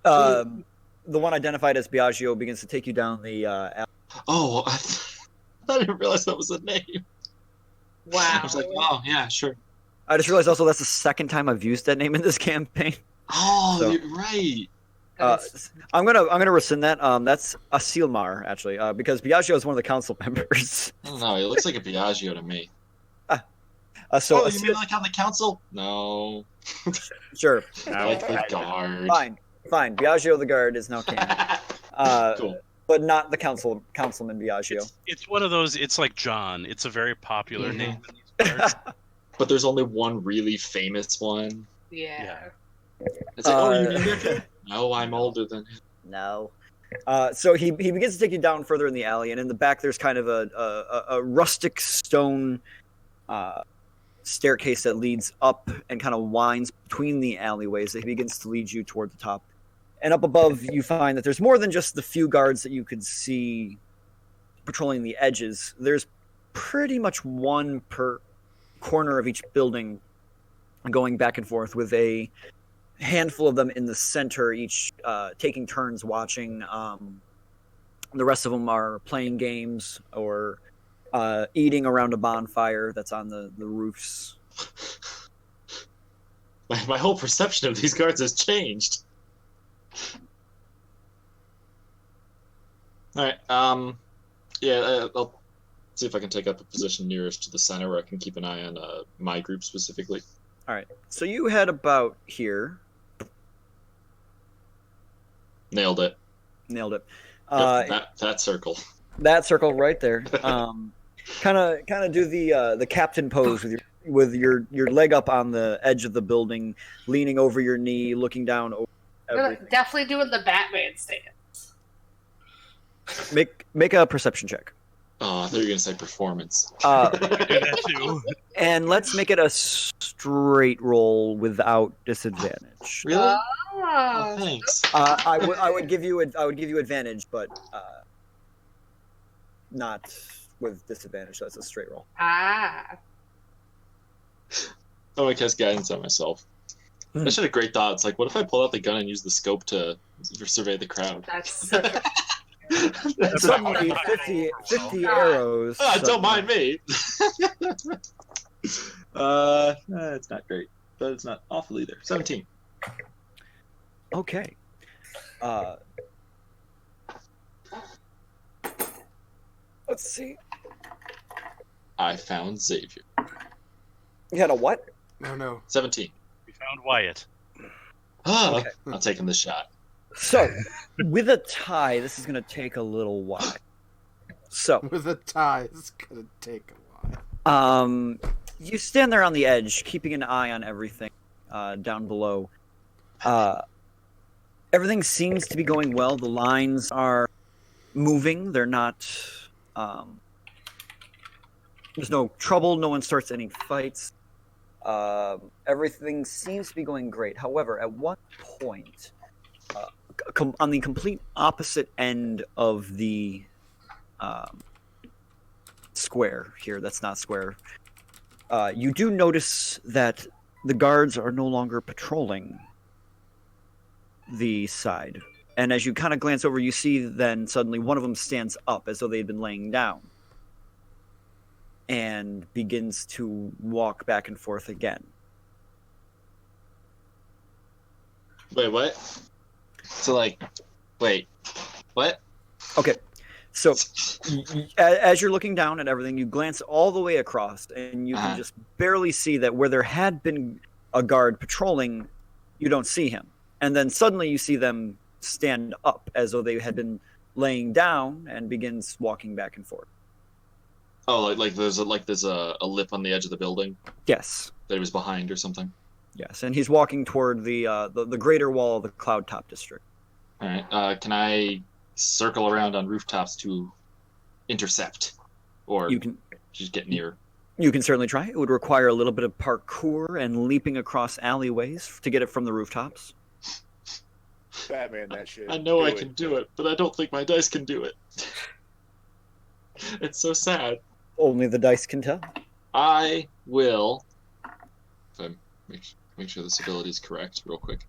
the one identified as Biagio begins to take you down the alley. Oh, I didn't realize that was the name. Wow. I was like, oh, yeah, sure. I just realized also that's the second time I've used that name in this campaign. Oh, So- you're right. I'm gonna rescind that. That's Asilmar actually, because Biagio is one of the council members. I don't know. It looks like a Biagio to me. So Oh, you mean like on the council? No. sure, Like the guard. fine. Biagio the guard is now canon, Cool. but not the councilman Biagio. It's one of those. It's like John. It's a very popular Mhm. name in these parts. But there's only one really famous one. Yeah. It's like, oh, you knew him? No, I'm older than him. No. So he begins to take you down further in the alley, and in the back there's kind of a rustic stone staircase that leads up and kind of winds between the alleyways. It begins to lead you toward the top. And up above, you find that there's more than just the few guards that you could see patrolling the edges. There's pretty much one per corner of each building going back and forth, with a handful of them in the center, each taking turns watching. The rest of them are playing games or eating around a bonfire that's on the roofs. My whole perception of these guards has changed. All right. Yeah, I'll see if I can take up a position nearest to the center where I can keep an eye on my group specifically. All right. So you head about here. Nailed it. Nailed it. Yep, that circle. That circle right there. Kind of do the captain pose with your leg up on the edge of the building, leaning over your knee, looking down over everything. Definitely doing the Batman stance. Make a perception check. Oh, I thought you were gonna say performance. Do that too. And let's make it a straight roll without disadvantage. Really? Oh. Oh, thanks. I would give you advantage, but not with disadvantage. That's a straight roll. Ah. Oh, I cast guidance on myself. I just had a great thought. It's like, what if I pull out the gun and use the scope to survey the crowd? That's such a... That's Suddenly, 50 arrows. Don't mind me. It's not great, but it's not awful either. 17. Okay. Let's see. I found Xavier. You had a what? No. 17. We found Wyatt. Ah, Okay. I'm taking the shot. So, with a tie, this is going to take a little while. So, With a tie, it's gonna take a while. you stand there on the edge, keeping an eye on everything down below. Everything seems to be going well. The lines are moving. They're not. There's no trouble. No one starts any fights. Everything seems to be going great. However, at one point, on the complete opposite end of the square here, that's not square, you do notice that the guards are no longer patrolling the side. And as you kind of glance over, you see then suddenly one of them stands up as though they had been laying down and begins to walk back and forth again. Wait, what? So, like, wait, what? Okay, so as you're looking down at everything, you glance all the way across, and you can just barely see that where there had been a guard patrolling, you don't see him. And then suddenly you see them stand up as though they had been laying down and begins walking back and forth. Oh, like there's a lip on the edge of the building Yes, that he was behind or something. yes, and he's walking toward the greater wall of the Cloudtop district. All right. Can I circle around on rooftops to intercept, or You can just get near? you can certainly try. It would require a little bit of parkour and leaping across alleyways to get it from the rooftops. Batman, that shit. I know I Do can it. do it, but I don't think my dice can do it. It's so sad. Only the dice can tell. I will. If I make sure this ability is correct, real quick.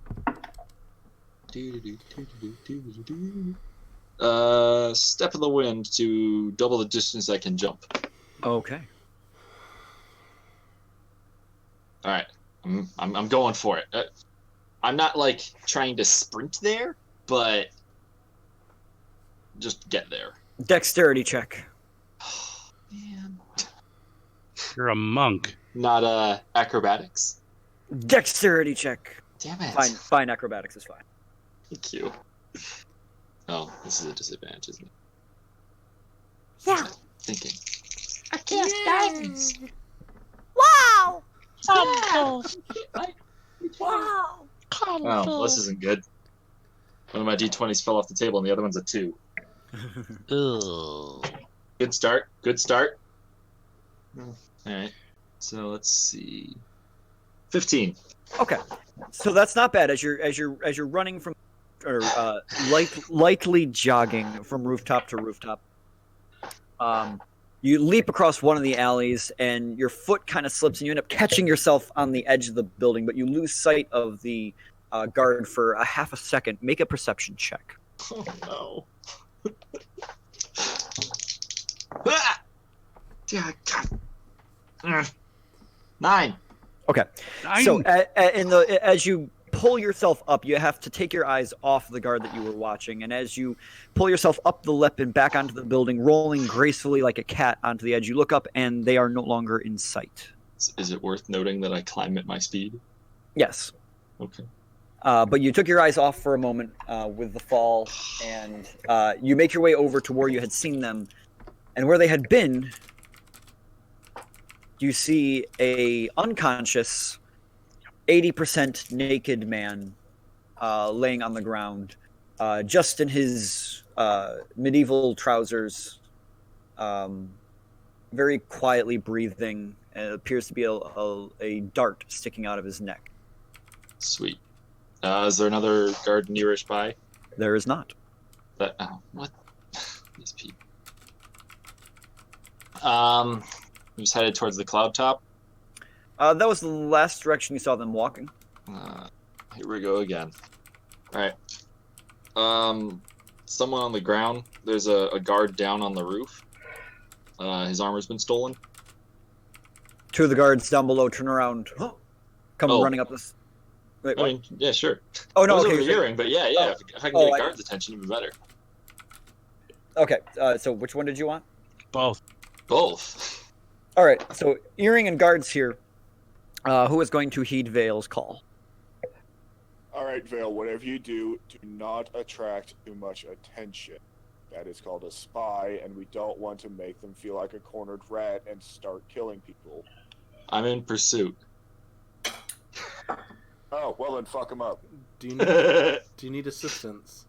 Step in the wind to double the distance I can jump. Okay. All right, I'm going for it. I'm not like trying to sprint there, but just get there. Dexterity check. Man, You're a monk. not acrobatics. Dexterity check. Damn it. Fine. Acrobatics is fine. Thank you. Oh, this is a disadvantage, isn't it? Yeah. Thinking. I can't guidance. Wow! Wow. Wow. Oh, well, this isn't good. One of my d20s fell off the table, and the other one's a 2. Ugh. Good start. Good start. All right. So let's see. 15. Okay, so that's not bad. As you're running from, or lightly jogging from rooftop to rooftop, you leap across one of the alleys, and your foot kind of slips, and you end up catching yourself on the edge of the building. But you lose sight of the guard for a half a second. Make a perception check. Oh no. Ah! Yeah, God. 9. Okay. So as you pull yourself up, you have to take your eyes off the guard that you were watching, and as you pull yourself up the lip and back onto the building, rolling gracefully like a cat onto the edge, you look up and they are no longer in sight. Is it worth noting that I climb at my speed? Yes. Okay. But you took your eyes off for a moment with the fall, and you make your way over to where you had seen them, and where they had been, you see a unconscious 80% naked man laying on the ground, just in his medieval trousers, very quietly breathing. It appears to be a dart sticking out of his neck. Sweet. Is there another guard nearish by? There is not. What? These people. Who's headed towards the Cloudtop? That was the last direction you saw them walking. Here we go again. Alright. Someone on the ground. There's a guard down on the roof. His armor's been stolen. Two of the guards down below turn around. Come Oh. running up this. Wait, I what? mean, yeah, sure. Oh, no, I was okay. overhearing, but yeah. Oh. If I can get a guard's attention, even better. Okay, so which one did you want? Both. Both. All right, so Earring and guards here. Who is going to heed Vale's call? All right, Vale, whatever you do not attract too much attention. That is called a spy, and we don't want to make them feel like a cornered rat and start killing people. I'm in pursuit. Oh, well then fuck them up. Do you need assistance?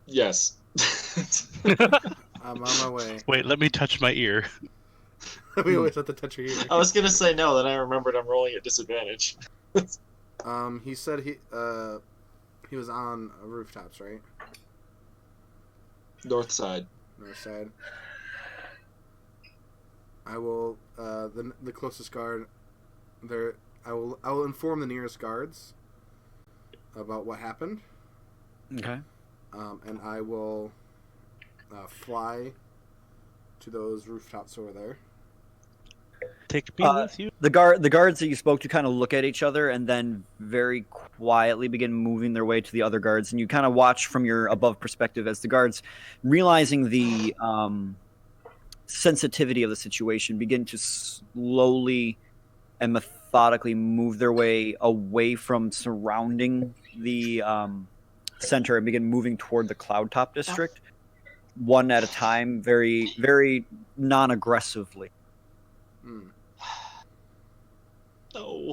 Yes. I'm on my way. Wait, let me touch my ear. We always have to touch your ear. I was gonna say no, then I remembered I'm rolling at disadvantage. He said he was on rooftops, right? North side. North side. I will the closest guard there. I will inform the nearest guards about what happened. Okay. And I will fly to those rooftops over there. Take me with you. The guards that you spoke to kind of look at each other and then very quietly begin moving their way to the other guards, and you kind of watch from your above perspective as the guards, realizing the sensitivity of the situation, begin to slowly and methodically move their way away from surrounding the center and begin moving toward the Cloudtop district, one at a time, very, very non-aggressively. No,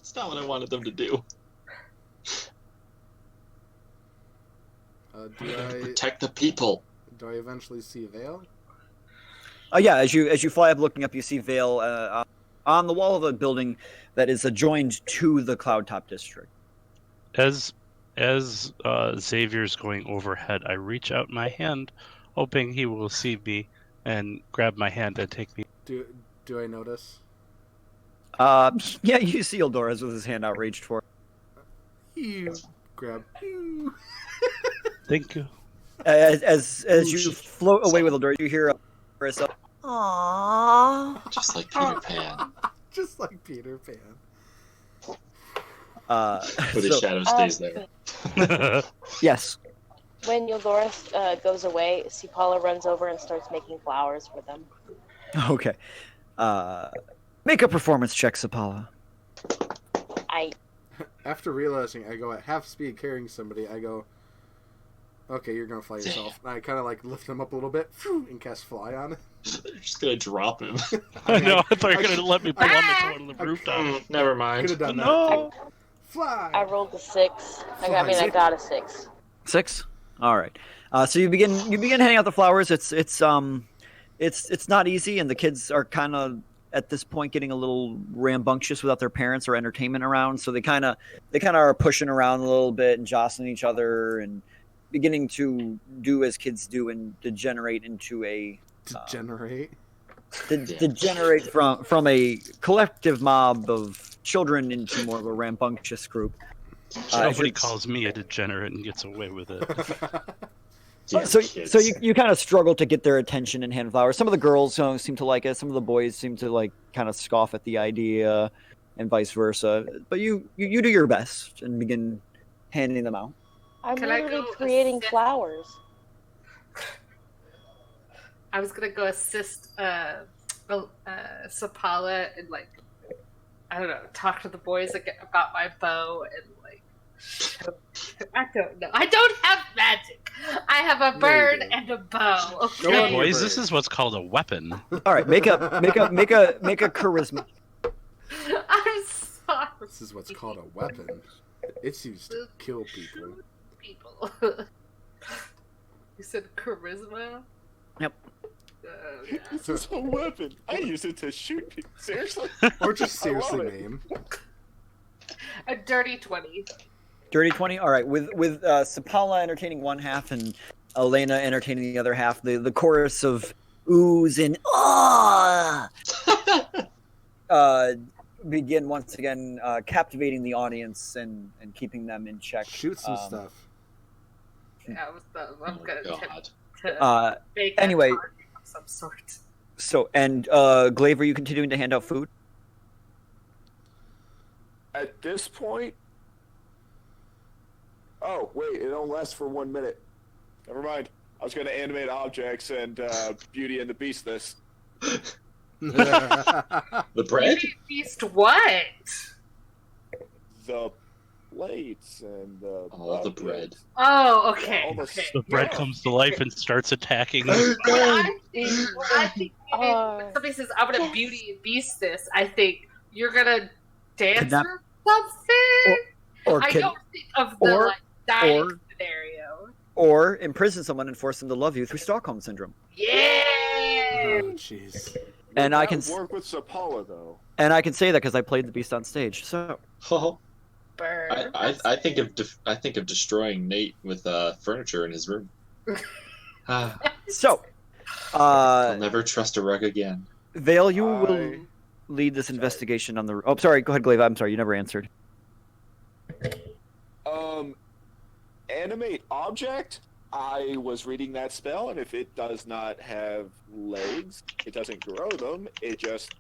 it's not what I wanted them to do. Do I Protect the people. eventually see Vale? Yeah, as you fly up, looking up, you see Vale on the wall of a building that is adjoined to the Cloudtop district. As Xavier's going overhead, I reach out my hand, hoping he will see me and grab my hand and take me. Do I notice? Yeah, you see Eldorez with his hand outreached for. You grab. You. Thank you. As you float away with Eldorez, you hear Marissa. Aww. Just like Peter Pan. Just like Peter Pan. But his shadow stays there. Yes. When Eudorus goes away, Sipala runs over and starts making flowers for them. Okay. Make a performance check, Sapala. After realizing I go at half speed carrying somebody, I go, okay, you're gonna fly yourself. And I kind of like lift him up a little bit and cast fly on it. You're just gonna drop him. I know. I thought you were gonna let me plummet to one of the rooftops. Never mind. Could have done that. No. Fly. I rolled a 6. I got a 6. 6. All right. So you begin handing out the flowers. It's not easy, and the kids are kind of at this point getting a little rambunctious without their parents or entertainment around. So they kind of are pushing around a little bit and jostling each other and beginning to do as kids do and degenerate into a degenerate from a collective mob of children into more of a rambunctious group. Nobody calls me a degenerate and gets away with it. So you kind of struggle to get their attention and hand flowers. Some of the girls seem to like it. Some of the boys seem to like kind of scoff at the idea, and vice versa. But you do your best and begin handing them out. I'm Can I literally go creating assist? flowers. I was gonna go assist Sapala and like I don't know, talk to the boys about my bow and like I don't know. I don't have magic. I have a bird and a bow. Go Okay. on, Boys, this is what's called a weapon. All right, make a charisma. I'm sorry. This is what's called a weapon. It's used to kill people. People. You said charisma? Yep. Yeah. This is a weapon. I use it to shoot people. Seriously? Or just seriously I love it. name. A dirty 20. Dirty 20. All right, with Sapala entertaining one half and Elena entertaining the other half, the chorus of oohs and begin once again captivating the audience and keeping them in check. Shoot some stuff. Yeah, I'm gonna God. to make a anyway. target of some sort. So, and Glaive, are you continuing to hand out food? At this point... Oh, wait, it only lasts for 1 minute. Never mind. I was going to animate objects and Beauty and the Beast this. The bread? Beast what? The plates and the... All the bread. Oh, okay. All the okay. The bread Yeah. comes to life and starts attacking. I think when somebody says, I'm going to Beauty and Beast this, I think you're going to dance Kidnap- or something? Or I kid- don't think of the or- dying or- scenario. or imprison someone and force them to love you through Stockholm syndrome. Yeah! Oh, jeez. And I can work with Sapala, though. say that because I played the Beast on stage. So Oh, Burn. I think of destroying Nate with furniture in his room. so I'll never trust a rug again. Vale, you will lead this investigation on the. Oh, sorry. Go ahead, Glaive. I'm sorry. You never answered. Animate object? I was reading that spell, and if it does not have legs, it doesn't grow them, it just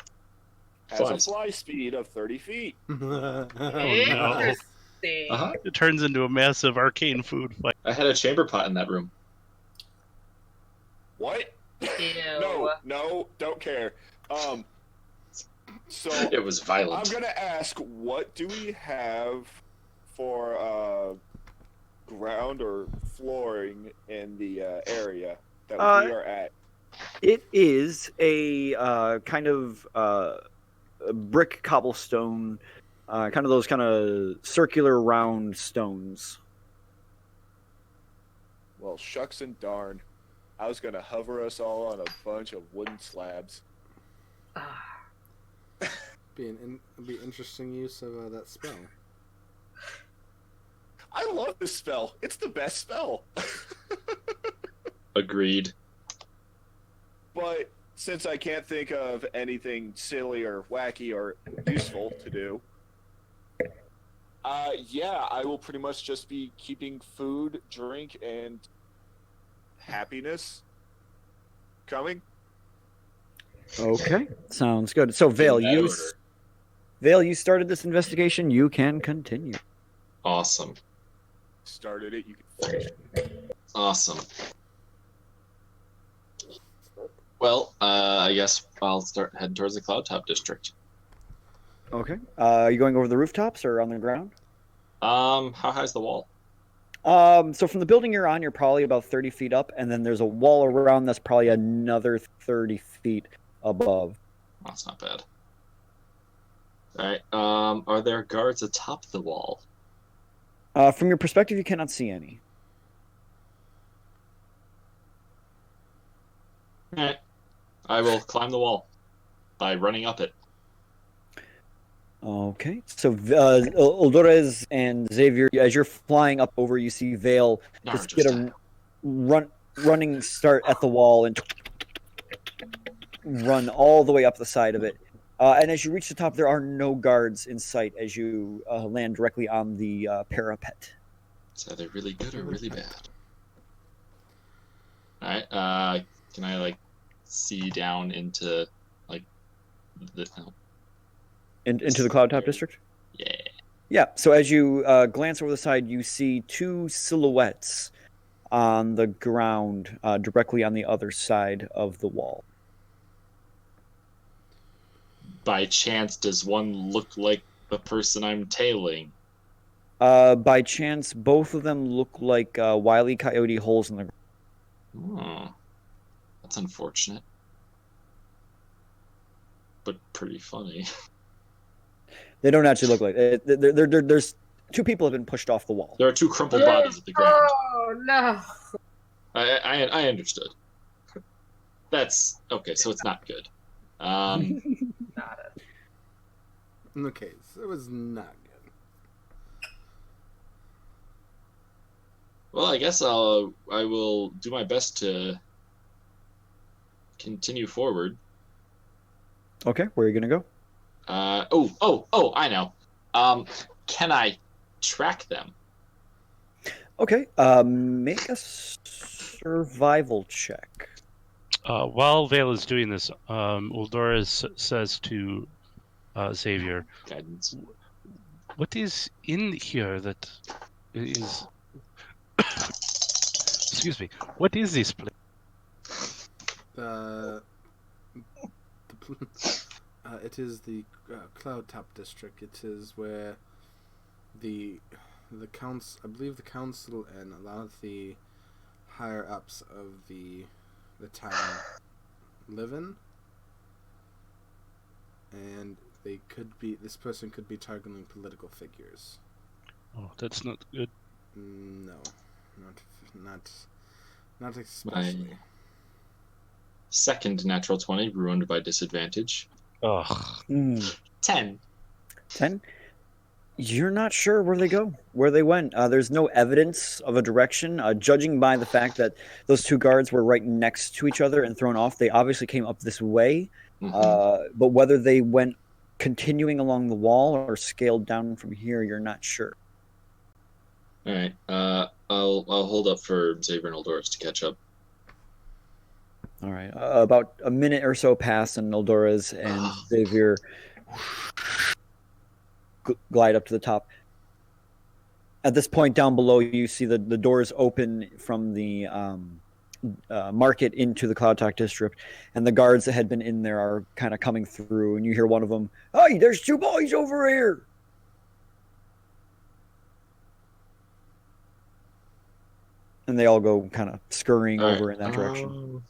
has Flies. a fly speed of 30 feet. Oh, no. Interesting. Uh-huh. It turns into a massive arcane food fight. I had a chamber pot in that room. What? Ew. No, don't care. So It was violent. I'm gonna ask, what do we have for ground or flooring in the area that we are at? It is a kind of brick cobblestone, kind of those kind of circular round stones. Well, shucks and darn. I was gonna hover us all on a bunch of wooden slabs. Be interesting use of that spell. I love this spell. It's the best spell. Agreed. But since I can't think of anything silly or wacky or useful to do, yeah, I will pretty much just be keeping food, drink, and happiness coming. Okay, sounds good. So Vale, In that you order. Vale, you started this investigation. You can continue. Awesome. Started it, you can finish it. Awesome. Well, I guess I'll start heading towards the Cloudtop district. Okay. Are you going over the rooftops or on the ground? How high's the wall? So from the building you're on, you're probably about 30 feet up, and then there's a wall around that's probably another 30 feet above. That's not bad. Alright, are there guards atop the wall? From your perspective, you cannot see any. Alright. I will climb the wall by running up it. Okay. So Eldorez and Xavier, as you're flying up over, you see Vale just get a running start at the wall and run all the way up the side of it. And as you reach the top, there are no guards in sight as you land directly on the parapet. It's either really good or really bad. Alright, can I, like, see down into, like, the... Oh, Into the Cloudtop district? yeah. Yeah. So as you glance over the side, you see two silhouettes on the ground directly on the other side of the wall. By chance, does one look like the person I'm tailing? By chance, both of them look like Wile E. Coyote holes in the ground. Oh, that's unfortunate. But pretty funny. They don't actually look like it. There's two people have been pushed off the wall. There are two crumpled bodies at the ground. Oh no! I understood. That's okay, so it's not good. Not it. Okay, so it was not good. Well, I guess I will do my best to continue forward. Okay, where are you gonna go? I know. Can I track them? Okay, make a survival check. While Vale is doing this, Uldora says to Xavier, Guidance. "What is in here that is?" Excuse me. What is this place? It is the Cloudtop district. It is where the council, I believe, the council and a lot of the higher ups of the town live in, and this person could be targeting political figures. Oh, that's not good. No, not especially. Second natural 20, ruined by disadvantage. Ugh. 10. 10? You're not sure where they went. There's no evidence of a direction. Judging by the fact that those two guards were right next to each other and thrown off, they obviously came up this way. Mm-hmm. But whether they went continuing along the wall or scaled down from here, you're not sure. All right. I'll hold up for Xavier and Eldorus to catch up. All right. About a minute or so pass, and Eldorez and Xavier glide up to the top. At this point, down below, you see the doors open from the market into the Cloudtop district, and the guards that had been in there are kind of coming through, and you hear one of them, "Hey, there's two boys over here!" And they all go kind of scurrying over in that direction.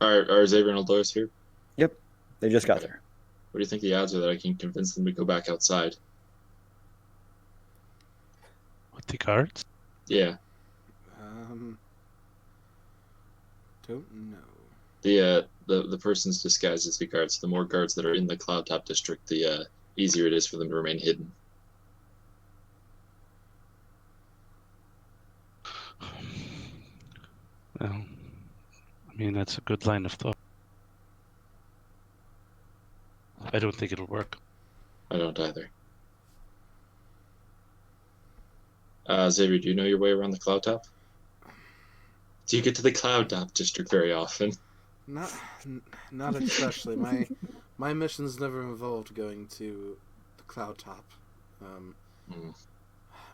Are Xavier and Eldorus here? Yep, they just got there. What do you think the odds are that I can convince them to go back outside? With the guards? Yeah. Don't know. The person's disguised as the guards. The more guards that are in the Cloudtop district, the easier it is for them to remain hidden. Well, I mean, that's a good line of thought. I don't think it'll work. I don't either. Xavier, do you know your way around the Cloudtop? Do you get to the Cloudtop district very often? Not especially. My missions never involved going to the Cloudtop.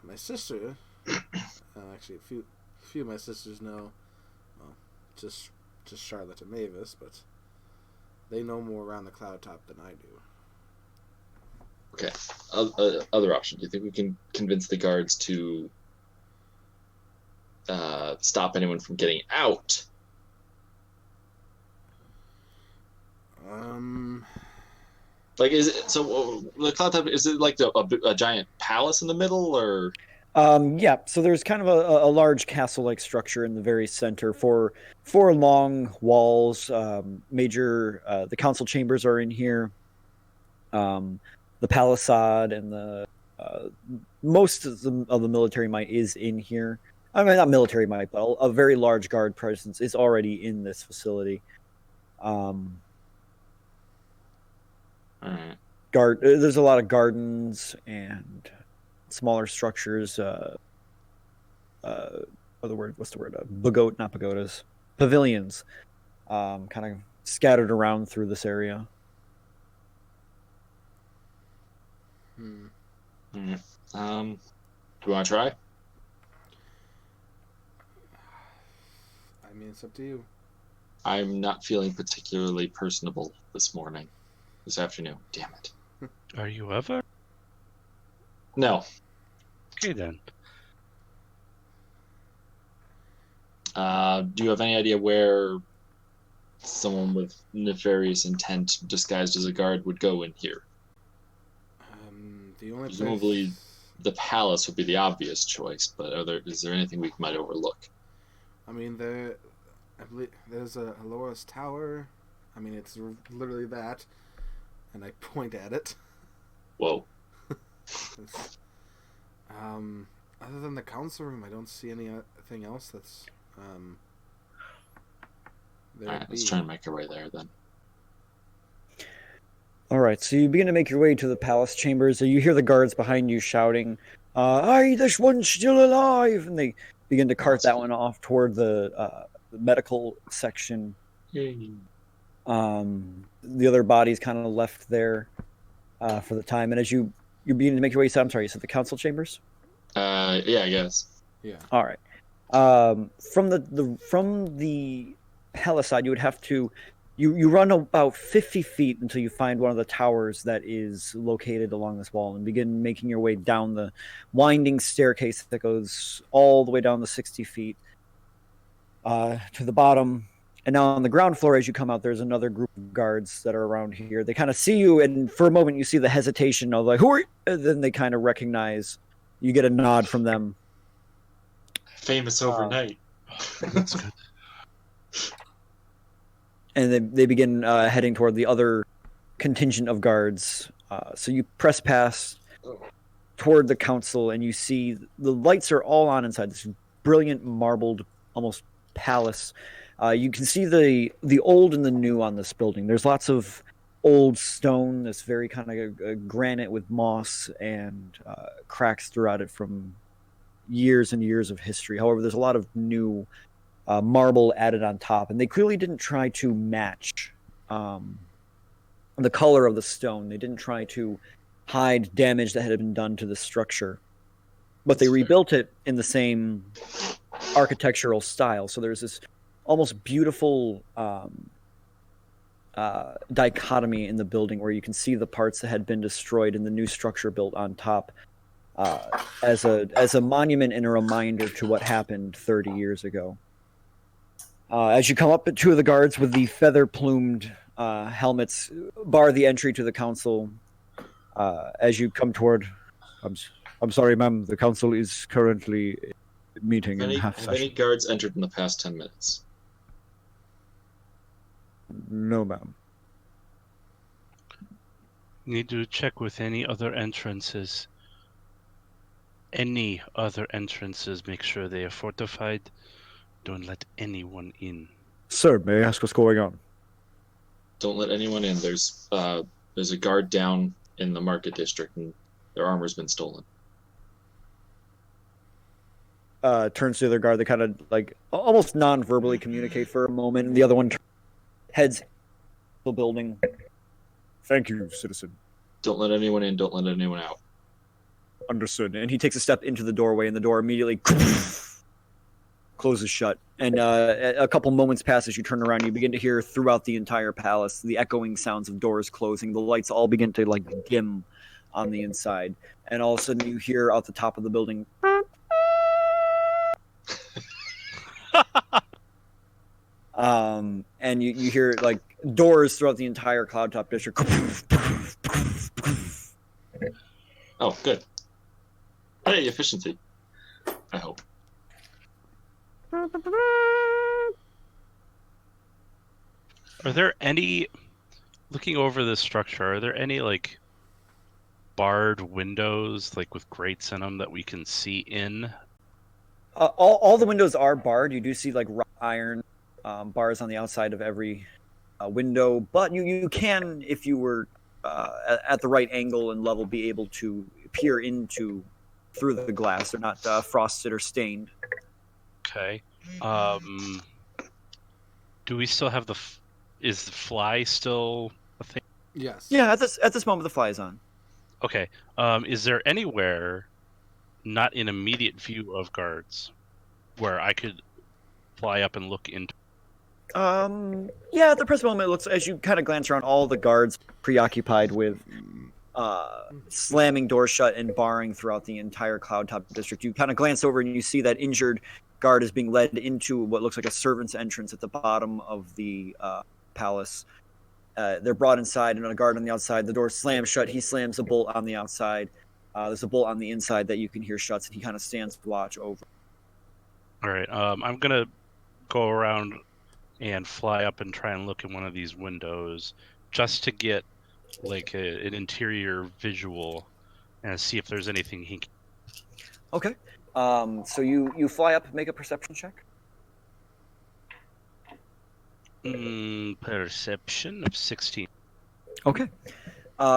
My sister, actually, a few of my sisters know. Well, just Charlotte and Mavis, but they know more around the Cloudtop than I do. Okay. Other option. Do you think we can convince the guards to stop anyone from getting out? Like, is it so? The Cloudtop, is it like a giant palace in the middle, or? Yeah, so there's kind of a large castle-like structure in the very center. Four long walls. The council chambers are in here. The palisade and the most of the military might is in here. I mean, not military might, but a very large guard presence is already in this facility. There's a lot of gardens and smaller structures. What's the word? Not pagodas, pavilions, kind of scattered around through this area. Do you want to try? I mean, it's up to you. I'm not feeling particularly personable this afternoon. Damn it. Are you ever? No. Okay, then. Do you have any idea where someone with nefarious intent disguised as a guard would go in here? The only Presumably, the palace would be the obvious choice, but is there anything we might overlook? I mean, I believe there's a Alora's Tower. I mean, it's literally that, and I point at it. Whoa. Other than the council room, I don't see anything else that's there. Alright, let's try and make our way there then. All right, so you begin to make your way to the palace chambers. You hear the guards behind you shouting, "Aye, this one's still alive!" And they begin to cart that one off toward the medical section. The other bodies kind of left there for the time. And as you begin to make your way, I'm sorry, you said the council chambers? Yeah, I guess. Yeah. All right. From the palisade, you would have to. You run about 50 feet until you find one of the towers that is located along this wall and begin making your way down the winding staircase that goes all the way down the 60 feet to the bottom. And now on the ground floor, as you come out, there's another group of guards that are around here. They kind of see you, and for a moment you see the hesitation of like, who are you? And then they kind of recognize. You get a nod from them. Famous overnight. That's good. And they begin heading toward the other contingent of guards. So you press past toward the council, and you see the lights are all on inside this brilliant marbled, almost palace. You can see the old and the new on this building. There's lots of old stone, this very kind of granite with moss and cracks throughout it from years and years of history. However, there's a lot of new marble added on top, and they clearly didn't try to match the color of the stone. They didn't try to hide damage that had been done to the structure, but they rebuilt it in the same architectural style. So there's this almost beautiful dichotomy in the building where you can see the parts that had been destroyed and the new structure built on top as a monument and a reminder to what happened 30 years ago. As you come up, two of the guards with the feather-plumed helmets bar the entry to the council. As you come toward, I'm sorry, ma'am. The council is currently meeting in half Have any session. guards entered in the past 10 minutes? No, ma'am. Need to check with any other entrances. Any other entrances, make sure they are fortified. Don't let anyone in. Sir, may I ask what's going on? Don't let anyone in. There's a guard down in the market district, and their armor's been stolen. Turns to the other guard. They kind of like almost non-verbally communicate for a moment, and the other one heads the building. Thank you, citizen. Don't let anyone in. Don't let anyone out. Understood. And he takes a step into the doorway, and the door immediately closes shut. And a couple moments pass as you turn around. You begin to hear throughout the entire palace the echoing sounds of doors closing. The lights all begin to like dim on the inside, and all of a sudden you hear out the top of the building. And you hear like doors throughout the entire Cloudtop district. Oh, good. Hey, efficiency. I hope. Are there any, looking over this structure, are there any like barred windows like with grates in them that we can see in? All the windows are barred. You do see like wrought iron bars on the outside of every window, but you can, if you were at the right angle and level, be able to peer into through the glass. They're not frosted or stained. Okay. Do we still have is the fly still a thing? Yes. Yeah, at this moment the fly is on. Okay. Is there anywhere not in immediate view of guards where I could fly up and look into? Yeah, at the present moment, it looks, as you kind of glance around, all the guards preoccupied with slamming doors shut and barring throughout the entire Cloudtop district. You kind of glance over and you see that injured guard is being led into what looks like a servant's entrance at the bottom of the palace. They're brought inside, and a guard on the outside. The door slams shut. He slams a bolt on the outside. There's a bolt on the inside that you can hear shuts, and he kind of stands to watch over. All right. I'm gonna go around and fly up and try and look in one of these windows just to get like an interior visual and see if there's anything he can... Okay. So you fly up, make a perception check. Perception of 16. Okay.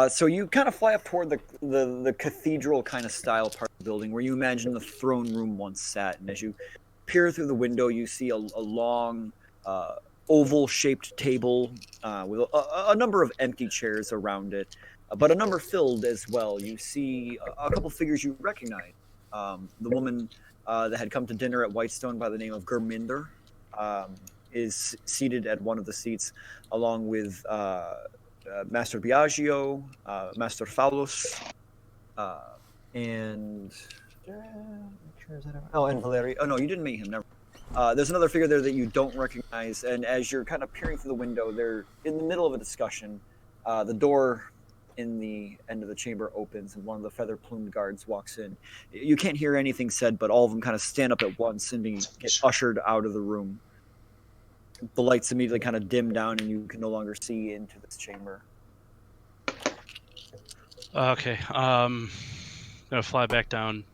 So you kind of fly up toward the cathedral kind of style part of the building where you imagine the throne room once sat. And as you peer through the window, you see a long oval-shaped table with a number of empty chairs around it, but a number filled as well. You see a couple figures you recognize. The woman that had come to dinner at Whitestone by the name of Gurminder is seated at one of the seats, along with Master Biagio, Master Faulus, and Valerio. Oh no, you didn't meet him. Never. There's another figure there that you don't recognize, and as you're kind of peering through the window, they're in the middle of a discussion. The door in the end of the chamber opens, and one of the feather-plumed guards walks in. You can't hear anything said, but all of them kind of stand up at once and get ushered out of the room. The lights immediately kind of dim down, and you can no longer see into this chamber. Okay. Gonna fly back down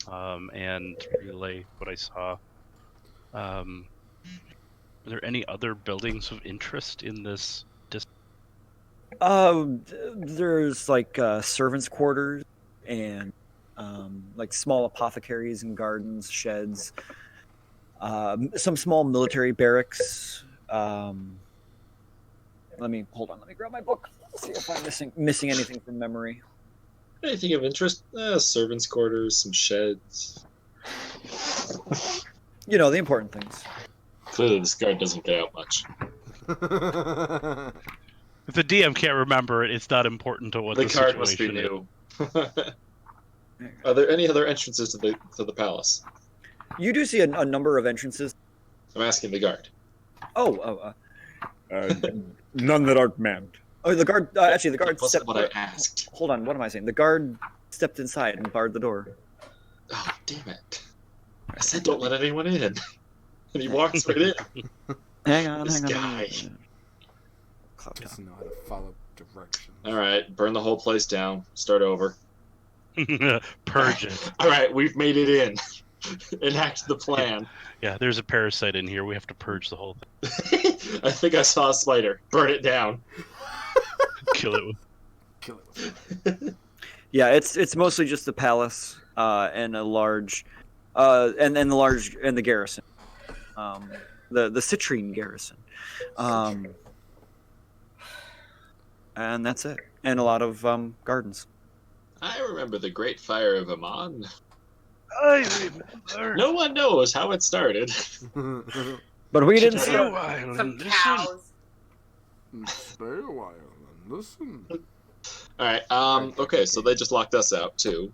and relay what I saw. Are there any other buildings of interest in this district? There's like servants' quarters and like small apothecaries and gardens, sheds. Some small military barracks. Let me grab my book. See if I'm missing anything from memory. Anything of interest? Servants' quarters, some sheds. You know, the important things. Clearly, this guard doesn't get out much. If the DM can't remember it, it's not important to what the card must be situation new. Are there any other entrances to the palace? You do see a number of entrances. I'm asking the guard. None that aren't manned. Oh, the guard. Actually, the guard. Wasn't what I asked. Hold on. What am I saying? The guard stepped inside and barred the door. Oh, damn it. I said don't let anyone in. And he walks right in. Hang on, This hang on. guy. Cloudtop. Doesn't know how to follow directions. Alright, burn the whole place down. Start over. Purge it. Alright, we've made it in. Enact the plan. Yeah, there's a parasite in here. We have to purge the whole thing. I think I saw a spider. Burn it down. Kill it with. Kill it. Yeah, it's mostly just the palace and a large, and the garrison, the citrine garrison, and that's it, and a lot of gardens. I remember the Great Fire of Amon. I remember. No one knows how it started. But we didn't Stay see a it. while Some and listen. cows. Stay a while and listen. Alright, okay, so they just locked us out, too.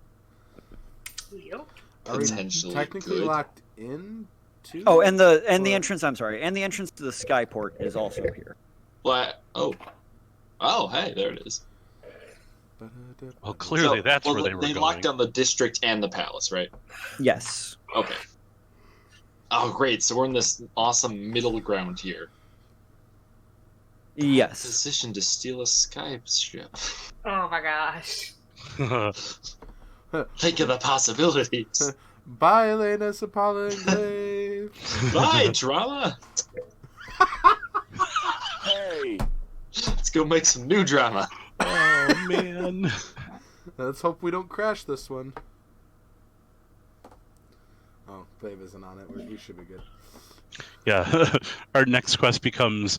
Yep. Are we Potentially technically good. locked in too? Oh, and the Or- entrance. I'm sorry, and the entrance to the skyport is also here. Oh, hey, there it is. Well, clearly that's where they were They going. locked down the district and the palace, right? Yes. Okay. Oh, great, so we're in this awesome middle ground here. Yes. Position to steal a Skype strip. Oh my gosh. Think of the possibilities. Bye, Elena Sapala Bye, drama. Hey, Let's go make some new drama. Oh man. Let's hope we don't crash this one. Oh, Babe isn't on it. We should be good. Yeah. Our next quest becomes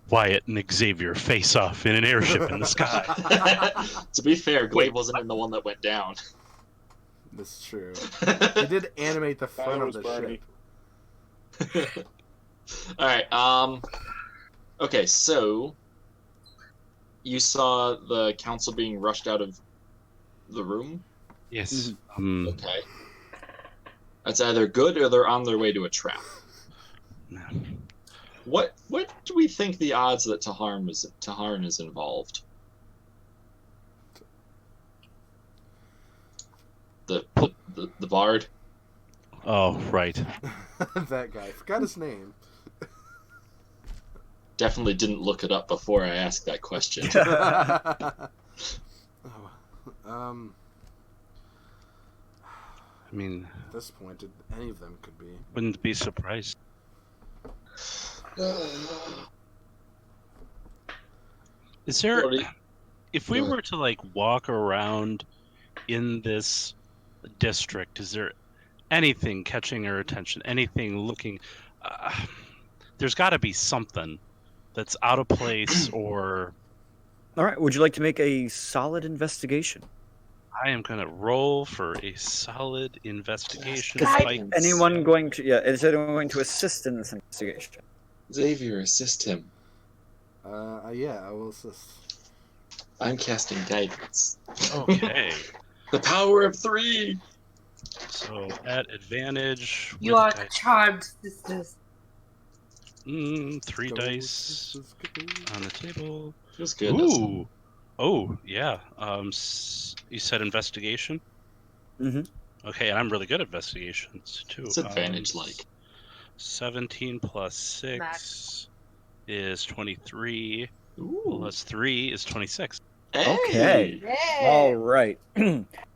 Wyatt and Xavier face off in an airship in the sky. To be fair, Glaive wasn't in the one that went down. That's true. He did animate the front Neither of the was Bernie. ship. Alright, okay, so you saw the council being rushed out of the room? Yes. Okay. That's either good or they're on their way to a trap. What do we think the odds that Taharn is involved? The bard? Oh, right. That guy. Forgot his name. Definitely didn't look it up before I asked that question. Oh, I mean, at this point, any of them could be. wouldn't be surprised. Is there, if we were to like walk around in this district, is there anything catching our attention? Anything looking? There's got to be something that's out of place, or All right. Would you like to make a solid investigation? I am gonna roll for a solid investigation. Guidance. Fight. Anyone going to? Yeah. Is anyone going to assist in this investigation? Xavier, assist him. Yeah, I will assist. I'm casting guidance. Okay, The power of 3! so at advantage. You with are guide- charmed, sisters. 3 dice on the table. Feels good. doesn't it? Ooh. Oh, yeah. You said investigation? Mm-hmm. Okay, and I'm really good at investigations, too. What's advantage like? 17 plus 6 is 23. Ooh. Plus 3 is 26. Hey! Okay. Yay! All right.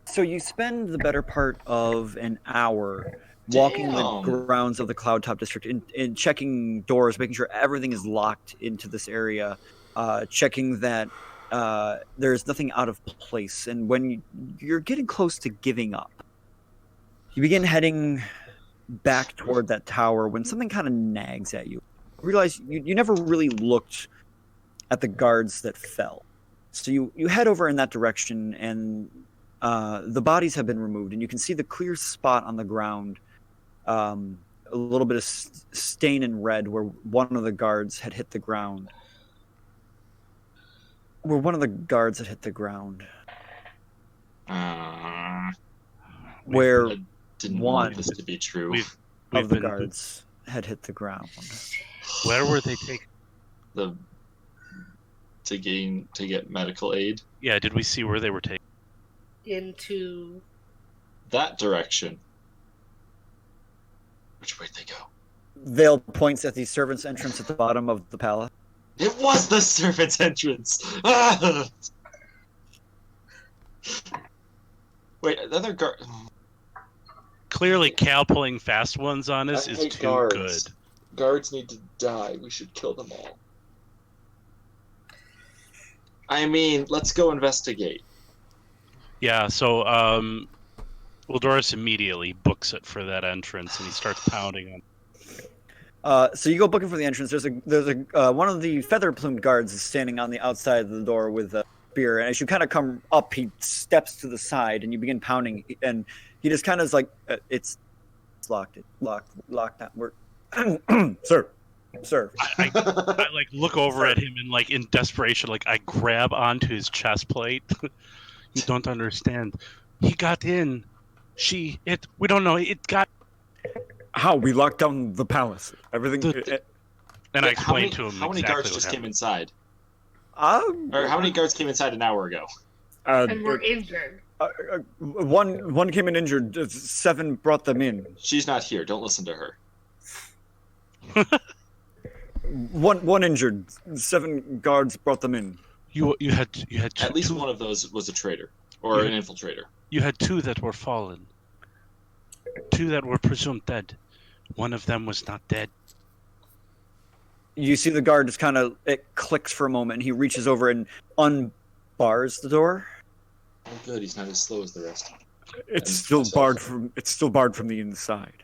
So you spend the better part of an hour walking the Damn. grounds of the Cloudtop district and checking doors, making sure everything is locked into this area, checking that there's nothing out of place. And when you're getting close to giving up, you begin heading back toward that tower when something kind of nags at you. You realize you never really looked at the guards that fell. So you head over in that direction, and the bodies have been removed, and you can see the clear spot on the ground, a little bit of stain in red where one of the guards had hit the ground. Where I didn't one want this to be true. We've of the been, guards had hit the ground. Where were they taken? To get medical aid. Yeah, did we see where they were taken? into... That direction. Which way'd they go? Vale points at the servants' entrance at the bottom of the palace. It was the servant's entrance! Ah! Wait, another guard... Clearly, Cal pulling fast ones on us I is hate too guards. good. Guards need to die. We should kill them all. I mean, let's go investigate. Yeah, so Doris immediately books it for that entrance, and he starts pounding on. So you go looking for the entrance. There's a one of the feather plumed guards is standing on the outside of the door with a spear, and as you kind of come up, he steps to the side, and you begin pounding, and he just kind of is like, "It's locked. Locked. We're sir." I like look over at him and like in desperation, like I grab onto his chest plate. You don't understand. He got in. We don't know. It got. How? We locked down the palace. Everything. And I explained to him how many exactly guards what just happened. came inside? Or how many guards came inside an hour ago? and we're injured. One came in injured. 7 brought them in. She's not here. Don't listen to her. One injured. 7 guards brought them in. You had At least one of those was a traitor or an infiltrator. You had 2 that were fallen. 2 that were presumed dead. One of them was not dead. You see the guard just it clicks for a moment, and he reaches over and unbars the door. Oh, good. He's not as slow as the rest. It's still barred from the inside.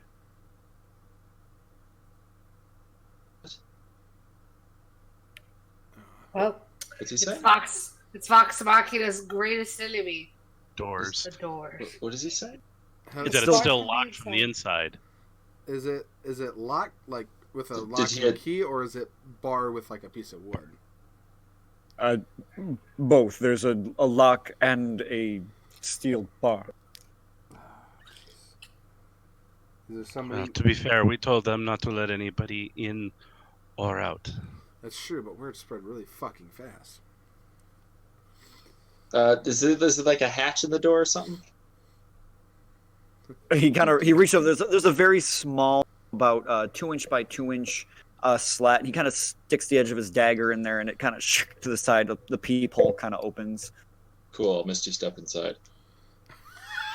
Well, What's he say? It's Vox Machina's greatest enemy. Doors. The doors. What does he say? That it's still locked from the inside. Is it locked like with a Did locking key, or is it bar with like a piece of wood? Both. There's a lock and a steel bar. Is there somebody? Well, to be fair, we told them not to let anybody in or out. That's true, but word spread really fucking fast. Is it like a hatch in the door or something? He reached over. There's a very small, about 2-inch by 2-inch slat. And he kind of sticks the edge of his dagger in there, and it kind of to the side. The peephole kind of opens. Cool. Misty step inside.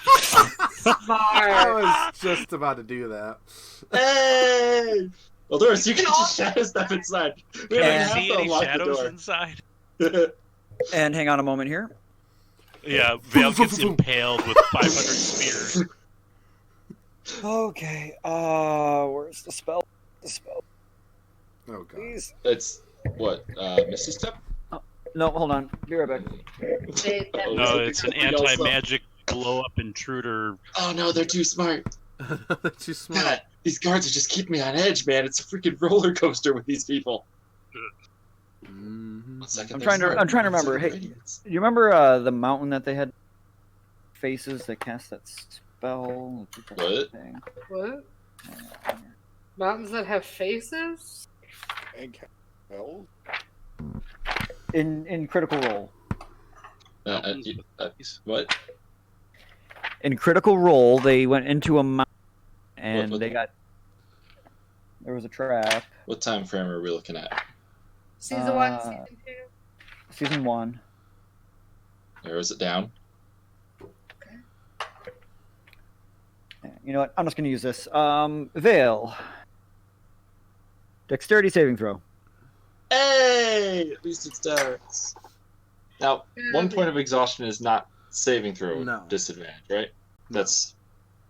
I was just about to do that. Hey! Well, Doris, you can just shadow step inside. We Can don't I have see to any unlock the shadows door. inside? And hang on a moment here. Yeah, Vale gets impaled with 500 spears. Okay. Where's the spell? Oh god. Please. It's what? Misty step? No, hold on. Be right back. No, it's an anti-magic blow-up intruder. Oh no, they're too smart. They're too smart. God, these guards are just keeping me on edge, man. It's a freaking roller coaster with these people. Mm-hmm. 1 second. I'm trying to remember. Hey, do you remember the mountain that they had faces that cast that spell? What? What? Mountains that have faces? And well, In Critical Role. What? In Critical Role, they went into a mountain and What? there was a trap. What time frame are we looking at? Season 1, Season 2? Season 1. Or is it down? You know what? I'm just going to use this. Vale. Dexterity saving throw. Hey! At least it starts. Now, 1 point of exhaustion is not saving throw No. disadvantage, right? That's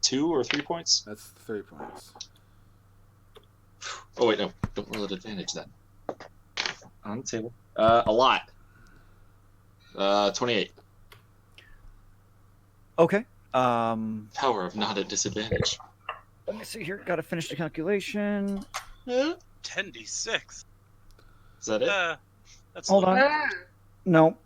2 or 3 points? That's 3 points. Oh, wait, no. Don't roll at advantage then. On the table. A lot. 28. Okay. Power of not at disadvantage. Let me see here. Got to finish the calculation. 10d6. Is that it? That's Hold on. No.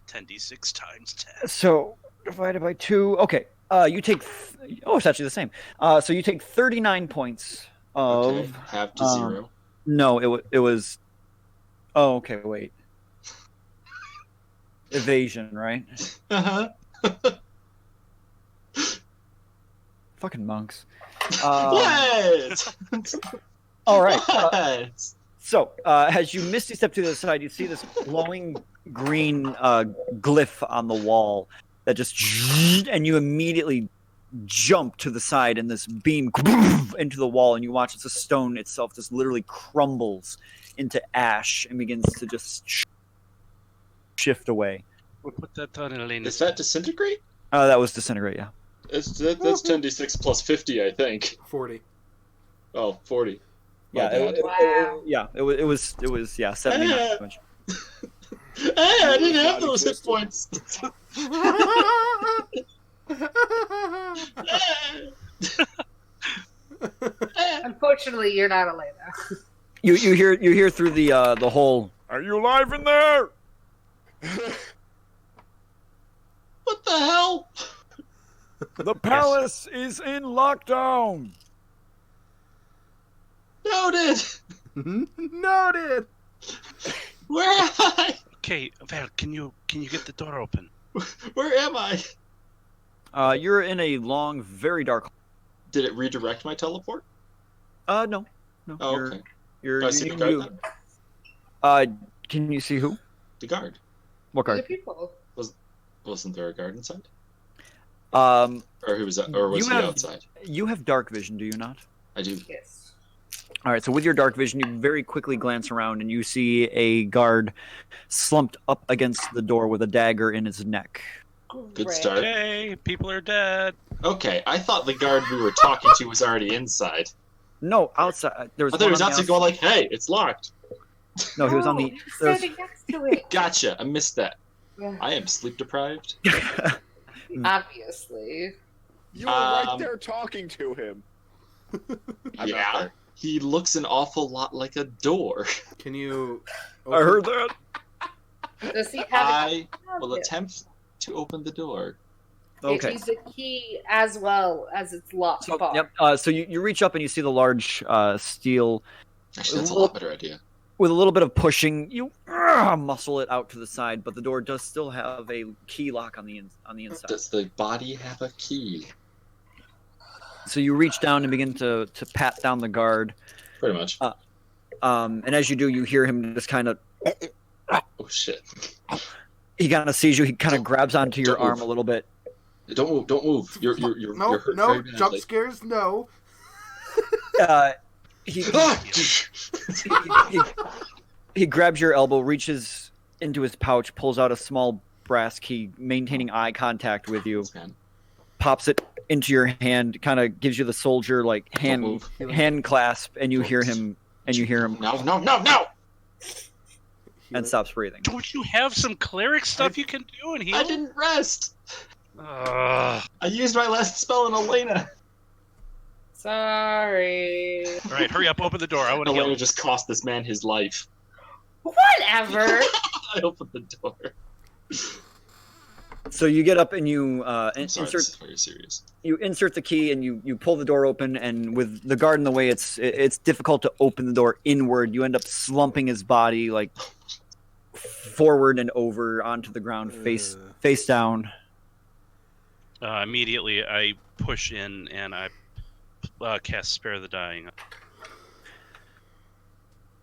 10d6 times 10. So divided by 2. Okay. You take. It's actually the same. So you take 39 points of. Okay. Half to 0. No, it was. Oh, okay. Wait. evasion, right? Uh-huh. Fucking monks. What? All right. What? So, as you misty step to the side, you see this glowing green glyph on the wall that just, and you immediately jump to the side, and this beam into the wall, and you watch as the stone itself just literally crumbles into ash and begins to just shift away. We'll put that on Elena. Is that disintegrate? That was disintegrate, yeah. That's 10d6 plus 50, I think. 40. Oh, 40. Yeah, it was 79 damage. I didn't have those hit points. Unfortunately, you're not Elena. You hear through the hole. Are you alive in there? What the hell? The palace is in lockdown. Noted. Noted. Where am I? Okay, Val, can you get the door open? Where am I? You're in a long, very dark. Did it redirect my teleport? No. Oh, okay. You're Do I see the guard then? Can you see who? The guard. What Other guard? people. Wasn't there a guard inside? Or was he outside? You have dark vision, do you not? I do. Yes. All right, so with your dark vision, you very quickly glance around and you see a guard slumped up against the door with a dagger in his neck. Good Great. start. Okay, people are dead. Okay, I thought the guard we were talking to was already inside. No, outside. There was I thought he one was on the outside going like, hey, it's locked. No, he was on the. He was There's, standing next to it. Gotcha, I missed that. Yeah. I am sleep deprived. Obviously. You were right Um, there talking to him. I'm not Yeah, there. he looks an awful lot like a door. Can you? I heard that. Does he have I a will attempt to open the door. Okay. It needs a key as well as its lock. So, bar. yep. So you reach up and you see the large steel. Actually, that's a lot better idea. With a little bit of pushing, you muscle it out to the side, but the door does still have a key lock on the inside. Does the body have a key? So you reach down and begin to pat down the guard. Pretty much. And as you do, you hear him just kind of. Oh shit! He kind of sees you. He kind of grabs onto your Don't arm move. a little bit. Don't move! Don't move! You're No, hurt no, very badly. jump scares, no. He Ah! he grabs your elbow, reaches into his pouch, pulls out a small brass key, maintaining eye contact with you, Man. pops it into your hand, kind of gives you the soldier like hand move. clasp, and you hear him No! and stops breathing. Don't you have some cleric stuff you can do and heal? I didn't rest. Ugh. I used my last spell on Elena. Sorry. All right, hurry up, open the door. I want to Elena heal. just cost this man his life. Whatever. I opened the door. So you get up and you I'm sorry, this is insert very serious. you insert the key and you pull the door open, and with the guard in the way, it's difficult to open the door inward. You end up slumping his body like forward and over onto the ground, face down. Immediately, I push in and I cast Spare the Dying.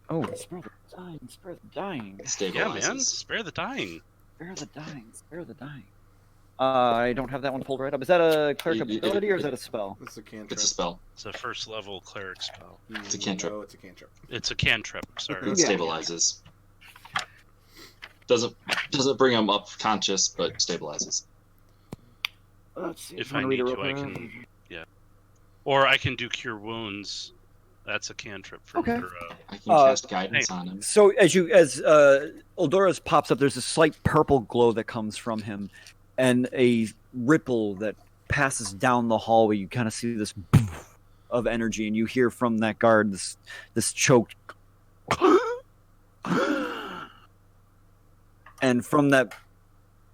Oh, spare the dying, spare the dying, Yeah, Stabilizes. man, Spare the Dying. spare the dying, spare the dying. I don't have that one pulled right up. Is that a cleric ability or is that a spell? It's a cantrip. It's a spell. It's a first level cleric spell. It's a cantrip. No, it's a cantrip. It's a cantrip. Sorry. It Yeah. stabilizes. Doesn't bring him up conscious, but stabilizes. Let's see. If I'm I gonna need read it to, real I quick. can. Yeah. Or I can do Cure Wounds. That's a cantrip for Okay. I can cast guidance on him. So as Eldora's pops up, there's a slight purple glow that comes from him, and a ripple that passes down the hallway. You kind of see this of energy, and you hear from that guard this choked, and from that,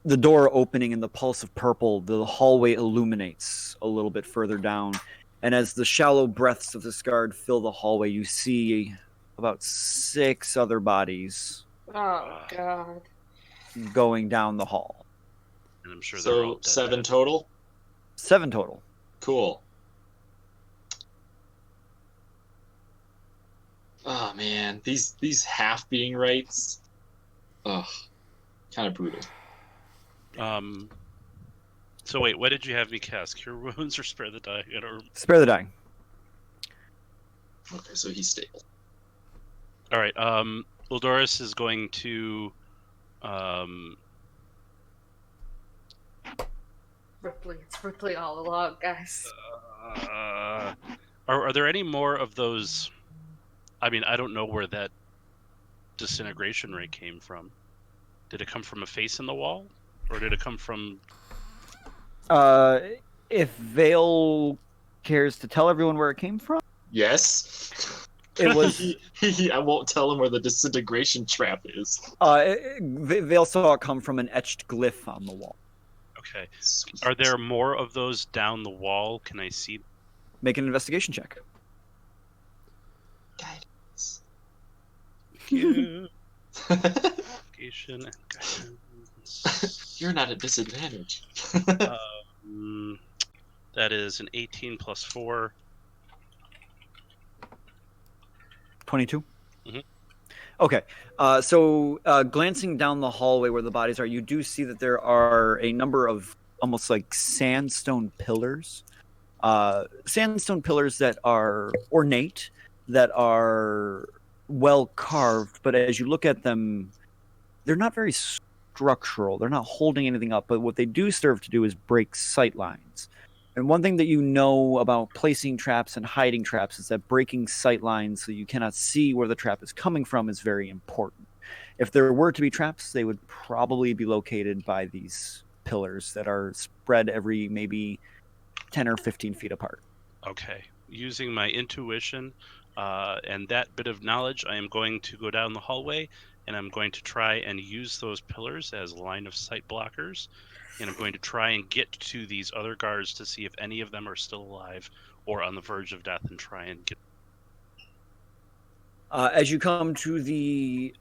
the door opening and the pulse of purple, the hallway illuminates a little bit further down. And as the shallow breaths of this guard fill the hallway, you see about 6 other bodies. Oh God. going down the hall. And I'm sure they're all So dead 7 then. total? 7 total. Cool. Oh man, these half being rights. Ugh. Kind of brutal. So wait, what did you have me cast? Cure wounds or spare the dying? I don't remember. Spare the dying. Okay, so he's stable. All right. Uldoris is going to. Ripley, it's Ripley all along, guys. Are there any more of those? I mean, I don't know where that disintegration ray came from. Did it come from a face in the wall, or did it come from? If Vale cares to tell everyone where it came from, Yes. it was. I won't tell him where the disintegration trap is. Vale saw it come from an etched glyph on the wall. Okay. Sweet. Are there more of those down the wall? Can I see? Make an investigation check. Guidance. Investigation and guidance. You're not at disadvantage. That is an 18 plus 4. 22? Mhm. Okay. So glancing down the hallway where the bodies are, you do see that there are a number of almost like sandstone pillars. Sandstone pillars that are ornate, that are well carved, but as you look at them, they're not very structural. They're not holding anything up, but what they do serve to do is break sight lines. And one thing that you know about placing traps and hiding traps is that breaking sight lines so you cannot see where the trap is coming from is very important. If there were to be traps, they would probably be located by these pillars that are spread every maybe 10 or 15 feet apart. Okay. Using my intuition and that bit of knowledge, I am going to go down the hallway and I'm going to try and use those pillars as line of sight blockers. And I'm going to try and get to these other guards to see if any of them are still alive or on the verge of death and try and get. As you come to the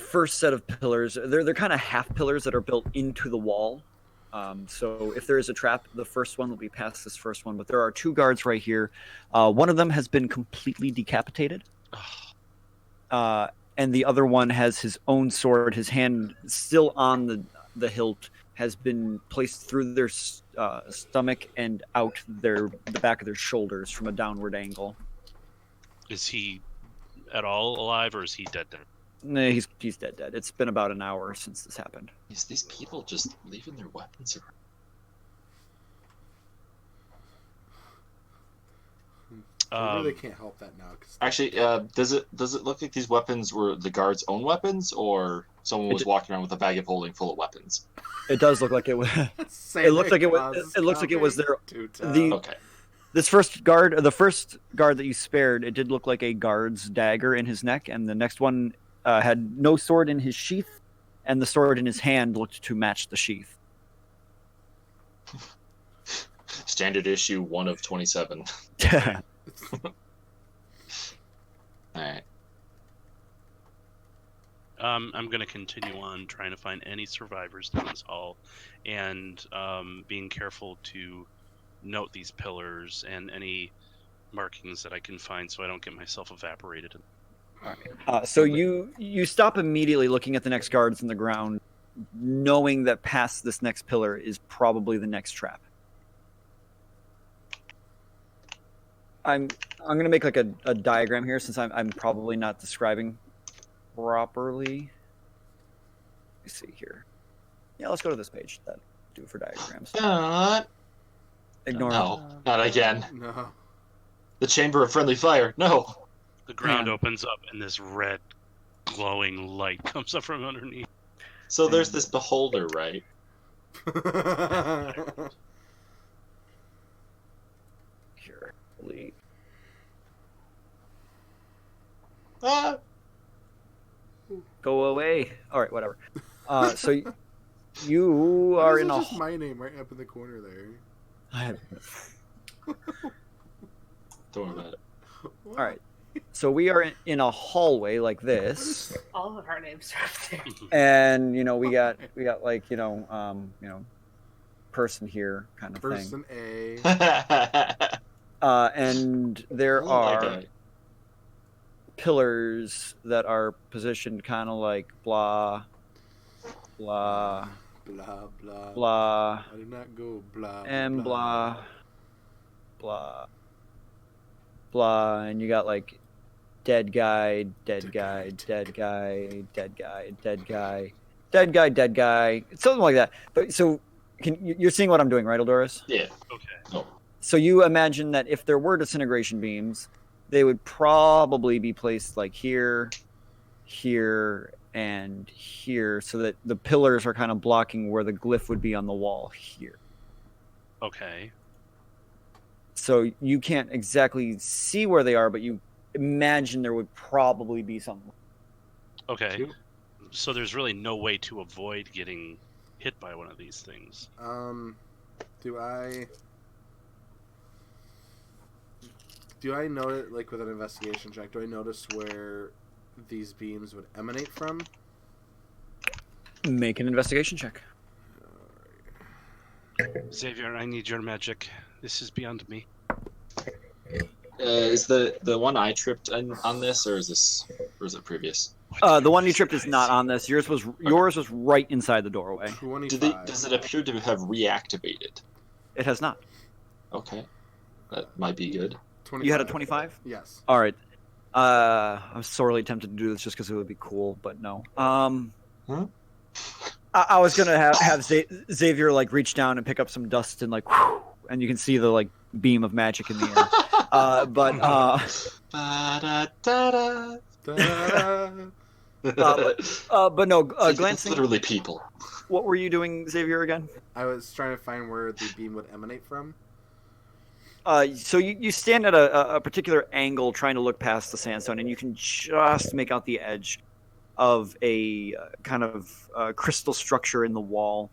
first set of pillars, they're kind of half pillars that are built into the wall. So if there is a trap, the first one will be past this first one. But there are 2 guards right here. One of them has been completely decapitated. And the other one has his own sword, his hand still on the hilt, has been placed through their stomach and out the back of their shoulders from a downward angle. Is he at all alive or is he dead? Nah, he's dead. It's been about an hour since this happened. Is these people just leaving their weapons around? I really can't help that now. Actually, does it look like these weapons were the guards' own weapons, or someone was walking around with a bag of holding full of weapons? It does look like it was. It looks like it was. It looks like it was their. Okay. This first guard, the first guard that you spared, it did look like a guard's dagger in his neck, and the next one had no sword in his sheath, and the sword in his hand looked to match the sheath. Standard issue 1 of 27. Alright. I'm going to continue on trying to find any survivors down this hall and being careful to note these pillars and any markings that I can find so I don't get myself evaporated. So you stop immediately looking at the next guards in the ground, knowing that past this next pillar is probably the next trap. I'm going to make like a diagram here since I'm probably not describing properly. Let me see here. Yeah, let's go to this page. That'll do it for diagrams. Ignore. No, not again. No. The Chamber of Friendly Fire. No. The ground opens up and this red glowing light comes up from underneath. So there's this beholder, right? Carefully. Go away. All right, whatever. So you are in a. Just my name right up in the corner there. Don't worry about it. All right. So we are in a hallway like this, All of our names are up there. and we got like person here kind of thing. Person A. And there I love that are guy. pillars that are positioned kind of like blah, blah, Blah blah. blah, I did not go blah and blah, blah, and you got like dead guy, dead guy, dead guy, dead guy, dead guy, dead guy, dead guy, something like that. But so you're seeing what I'm doing, right, Eldoris? Yeah. Okay. Oh. So you imagine that if there were disintegration beams, they would probably be placed like here, here, and here, so that the pillars are kind of blocking where the glyph would be on the wall here. Okay. So you can't exactly see where they are, but you imagine there would probably be something. Okay. So there's really no way to avoid getting hit by one of these things. Do I know it, like with an investigation check, do I notice where these beams would emanate from? Make an investigation check. Xavier, I need your magic. This is beyond me. Is the one I tripped on this, or is it previous? The one you tripped is not on this. Yours was right inside the doorway. 25. Does it appear to have reactivated? It has not. Okay, that might be good. 25. You had a 25? Yes. All right. I'm sorely tempted to do this just because it would be cool, but no. I was gonna have Xavier like reach down and pick up some dust and like, whew, and you can see the like beam of magic in the air. But no. Glancing. Literally people. What were you doing, Xavier? Again? I was trying to find where the beam would emanate from. So you stand at a particular angle trying to look past the sandstone, and you can just make out the edge of a kind of crystal structure in the wall.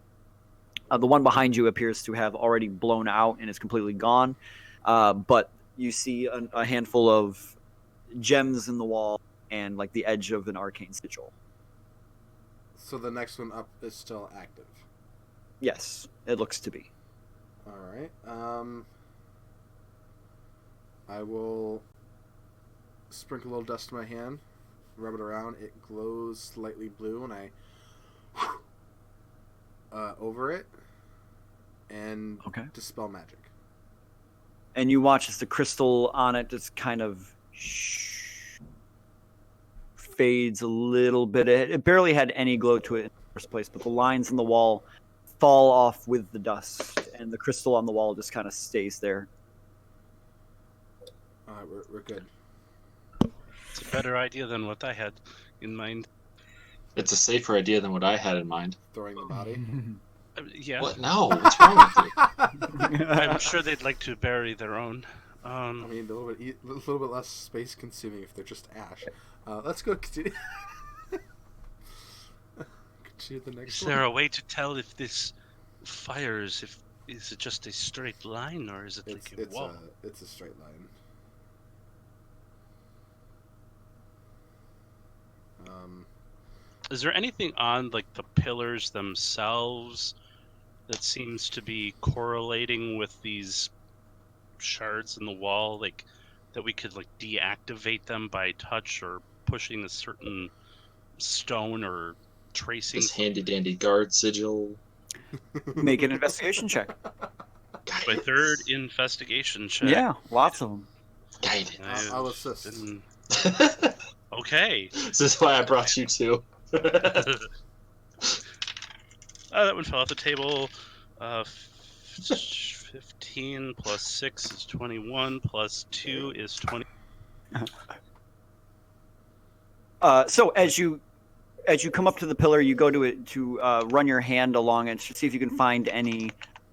The one behind you appears to have already blown out and is completely gone, but you see a handful of gems in the wall and like the edge of an arcane sigil. So the next one up is still active. Yes, it looks to be. All right. I will sprinkle a little dust in my hand, rub it around. It glows slightly blue, and I over it and dispel magic. And you watch as the crystal on it just kind of fades a little bit. It barely had any glow to it in the first place, but the lines in the wall fall off with the dust, and the crystal on the wall just kind of stays there. All right, we're good. It's a better idea than what I had in mind. It's a safer idea than what I had in mind. Throwing the body. Yeah. What? No. What's wrong with you? I'm sure they'd like to bury their own. I mean, a little bit less space consuming if they're just ash. Let's go continue. Continue the next Is one. there a way to tell if this fires? Is it just a straight line, or is it like a wall? It's a straight line. Is there anything on like the pillars themselves that seems to be correlating with these shards in the wall, like that we could like deactivate them by touch or pushing a certain stone or tracing? This handy dandy guard sigil. Make an investigation check. My third investigation check. Yeah, lots of them. Guidance. I'll assist. Okay. This is why I brought you two. That one fell off the table. 15 plus 6 is 21, plus 2 is 20. So as you come up to the pillar, you go to it to run your hand along it to see if you can find any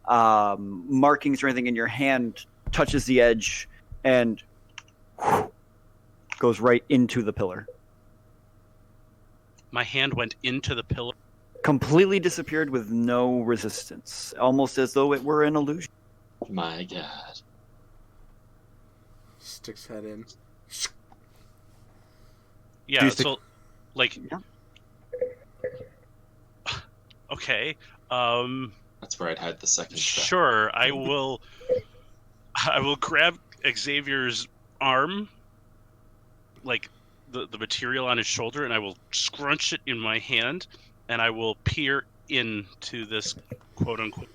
markings or anything, and your hand touches the edge and goes right into the pillar. My hand went into the pillar. Completely disappeared with no resistance, almost as though it were an illusion. My God. Sticks head in. Yeah, so, like... Yeah. Okay, That's where I'd hide the second trap. sure, I will grab Xavier's arm, like the material on his shoulder, and I will scrunch it in my hand, and I will peer into this quote-unquote...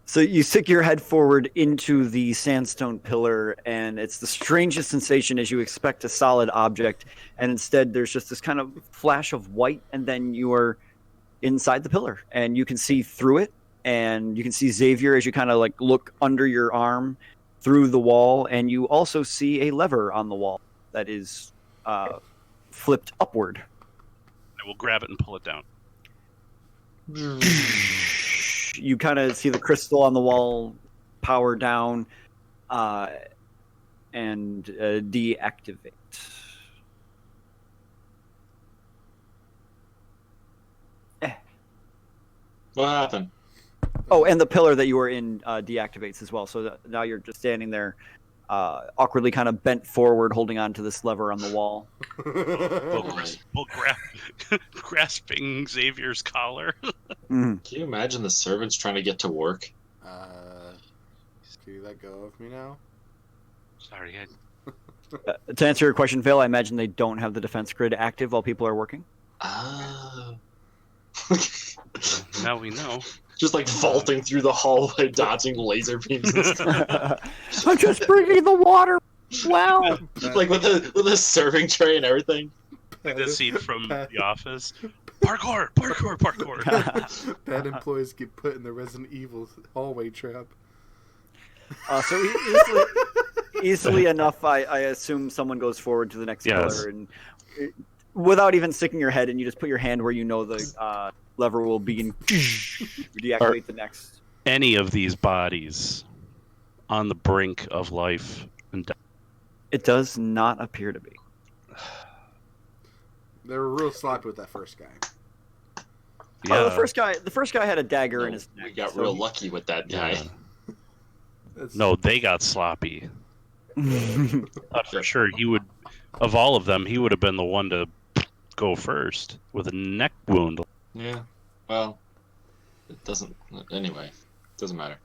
So you stick your head forward into the sandstone pillar, and it's the strangest sensation as you expect a solid object, and instead there's just this kind of flash of white, and then you are inside the pillar, and you can see through it, and you can see Xavier as you kind of like look under your arm through the wall, and you also see a lever on the wall that is flipped upward. I will grab it and pull it down. You kind of see the crystal on the wall power down and deactivate. What happened? Oh, and the pillar that you were in deactivates as well. So now you're just standing there, awkwardly kind of bent forward, holding on to this lever on the wall. Grasping Xavier's collar. Can you imagine the servants trying to get to work? Can you let go of me now? Sorry, To answer your question, Vale, I imagine they don't have the defense grid active while people are working. Now we know. Just like vaulting through the hallway, dodging laser beams and stuff. I'm just bringing the water. Wow. Like with a serving tray and everything. Like the scene from The Office. Parkour! Bad employees get put in the Resident Evil hallway trap. So easily enough, I assume someone goes forward to the next pillar, and without even sticking your head in, you just put your hand where you know the lever will be and deactivate the next. Any of these bodies on the brink of life and death? It does not appear to be. They were real sloppy with that first guy. Yeah. The first guy had a dagger in his neck. We got real lucky with that guy. Yeah. No, they got sloppy. Thought for sure he would, of all of them, he would have been the one to go first with a neck wound. Yeah. Well, it doesn't. Anyway, it doesn't matter.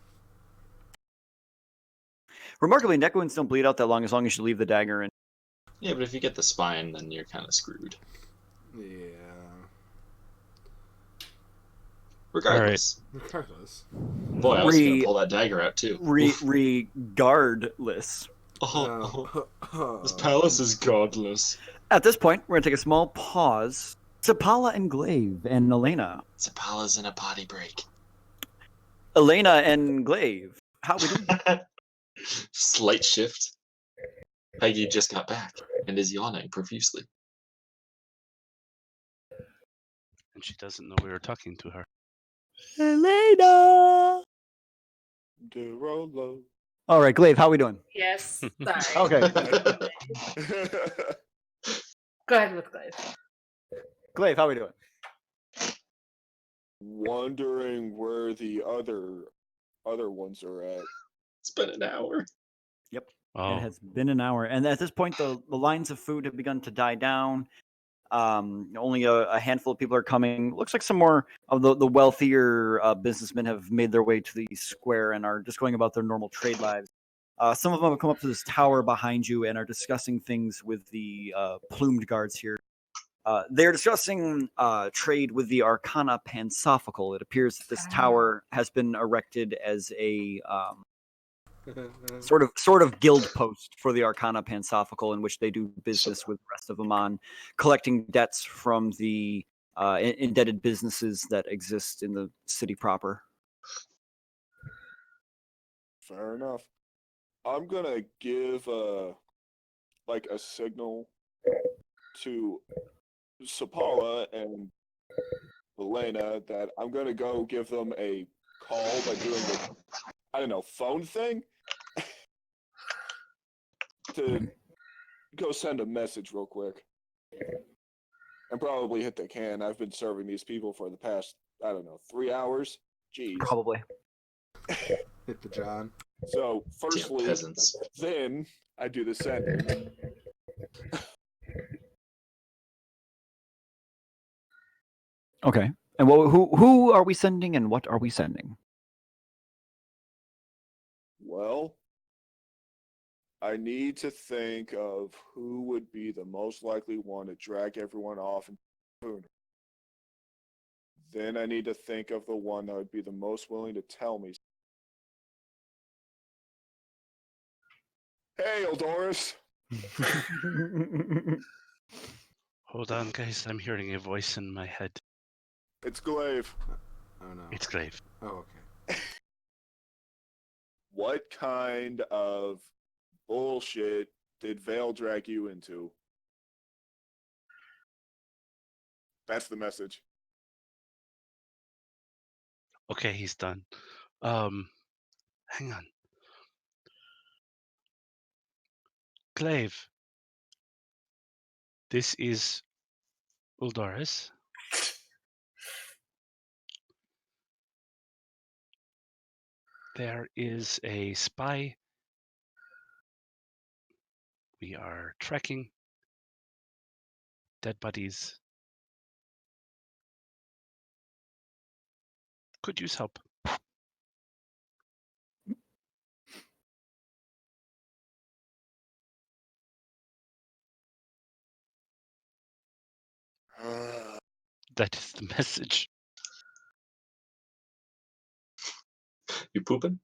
Remarkably, neck wounds don't bleed out that long as you leave the dagger in. Yeah, but if you get the spine, then you're kind of screwed. Yeah. Regardless. Boy, I was going to pull that dagger out, too. Regardless. This palace is godless. At this point, we're going to take a small pause. Sapala and Glaive and Elena. Sapala's in a potty break. Elena and Glaive, how we doing? Slight shift. Peggy just got back and is yawning profusely. And she doesn't know we were talking to her. Elena! Derolo. All right, Glaive, how we doing? Yes, sorry. Okay. Go ahead with Glaive. Glaive, how we doing? Wondering where the other ones are at. It's been an hour. Yep. Oh. It has been an hour. And at this point, the lines of food have begun to die down. Only a handful of people are coming. Looks like some more of the wealthier businessmen have made their way to the square and are just going about their normal trade lives. Some of them have come up to this tower behind you and are discussing things with the plumed guards here. They're discussing trade with the Arcana Pansophical. It appears that this tower has been erected as a sort of guild post for the Arcana Pansophical, in which they do business with the rest of Amman, collecting debts from the indebted businesses that exist in the city proper. Fair enough. I'm gonna give a signal to Sapala and Elena that I'm gonna go give them a call by doing the phone thing to go send a message real quick and probably hit the can. I've been serving these people for the past 3 hours. Jeez. Probably. Hit the John. So firstly, peasants. Then I do the sending. Okay. And who are we sending and what are we sending? Well, I need to think of who would be the most likely one to drag everyone off and spoon. Then I need to think of the one that would be the most willing to tell me. Hey, Eldoris! Hold on, guys. I'm hearing a voice in my head. It's Glaive. Oh no. It's Glaive. Oh, okay. What kind of bullshit did Vale drag you into? That's the message. Okay, he's done. Hang on. Glaive. This is Uldoris. There is a spy. We are tracking dead bodies. Could use help. That is the message. You pooping?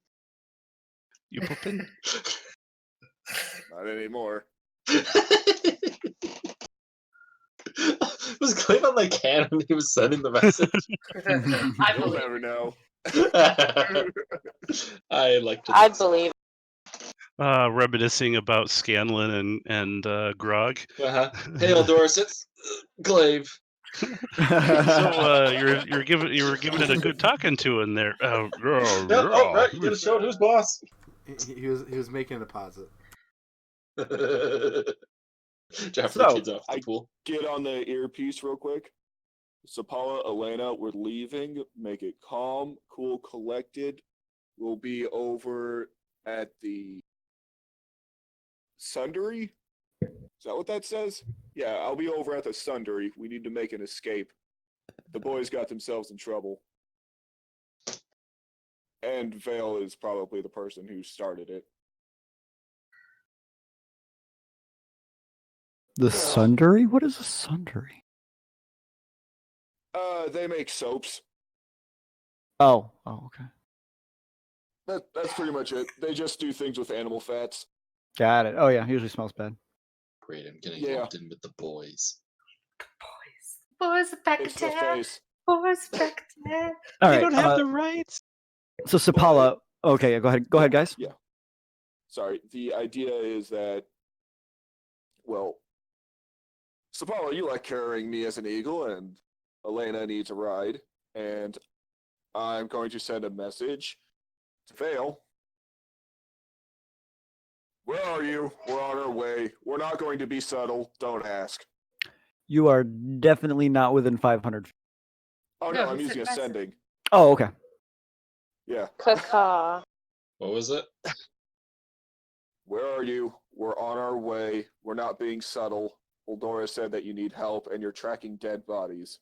You pooping? Not anymore. Was Clay on like canon? He was sending the message. I You'll believe. never know. I like to. I believe. Reminiscing about Scanlan and Grog. Uh-huh. Hey, Eldoris, it's Glaive. So you were giving it a good talking to in there. Yep, oh, right, you gotta show it who's boss. He was making a deposit. Jeffrey So, kids off the pool. Get on the earpiece real quick. Sapala, Elena, we're leaving. Make it calm, cool, collected. We'll be over at the Sundery? Is that what that says? Yeah, I'll be over at the Sundery. We need to make an escape. The boys got themselves in trouble. And Vale is probably the person who started it. The Sundery? What is a Sundery? They make soaps. Oh, okay. That's pretty much it. They just do things with animal fats. Got it. Oh yeah, usually smells bad. Great, I'm getting Yeah. lumped in with the boys. Boys back It's in the town. face. Boys back in town. All They right. don't have the rights. So Sapala. Okay, go ahead. Go ahead, guys. Yeah. Sorry. The idea is that, well, Sapala, you like carrying me as an eagle, and Elena needs a ride, and I'm going to send a message to Vale. Where are you? We're on our way. We're not going to be subtle. Don't ask. You are definitely not within 500. Oh No, no, I'm he using said message. ascending. Oh, okay. Yeah. Caw. What was it? Where are you? We're on our way. We're not being subtle. Eldora said that you need help and you're tracking dead bodies.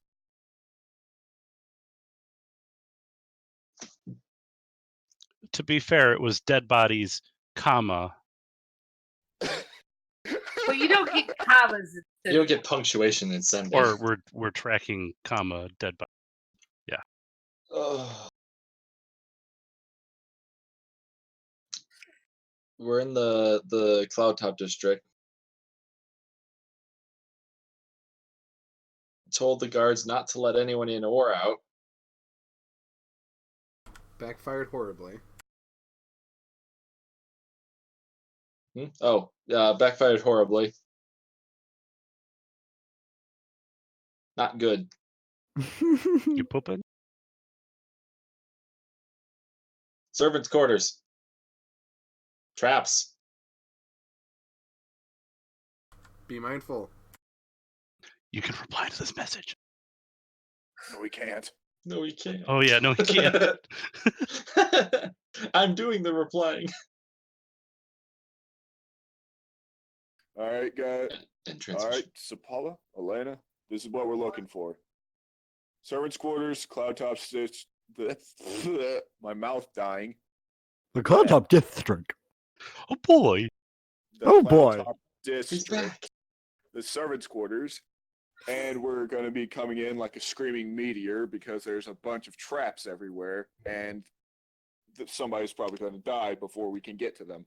To be fair, it was dead bodies, comma. But you don't get commas. You don't get punctuation in sending. Or we're tracking, comma, dead bodies. Ugh. We're in the Cloudtop district. Told the guards not to let anyone in or out. Backfired horribly. Oh, backfired horribly. Not good. You pooping? Servants' quarters. Traps. Be mindful. You can reply to this message. No, we can't. No, we can't. Oh yeah, no, you can't. I'm doing the replying. All right, guys. And All right, Sapala, Elena, this is what we're looking for. Servants' quarters, Cloudtop stitch. My mouth dying. The Cloudtop district. Oh boy. The Oh, boy. Cloudtop He's district. back. The servants' quarters. And we're going to be coming in like a screaming meteor because there's a bunch of traps everywhere, and somebody's probably going to die before we can get to them.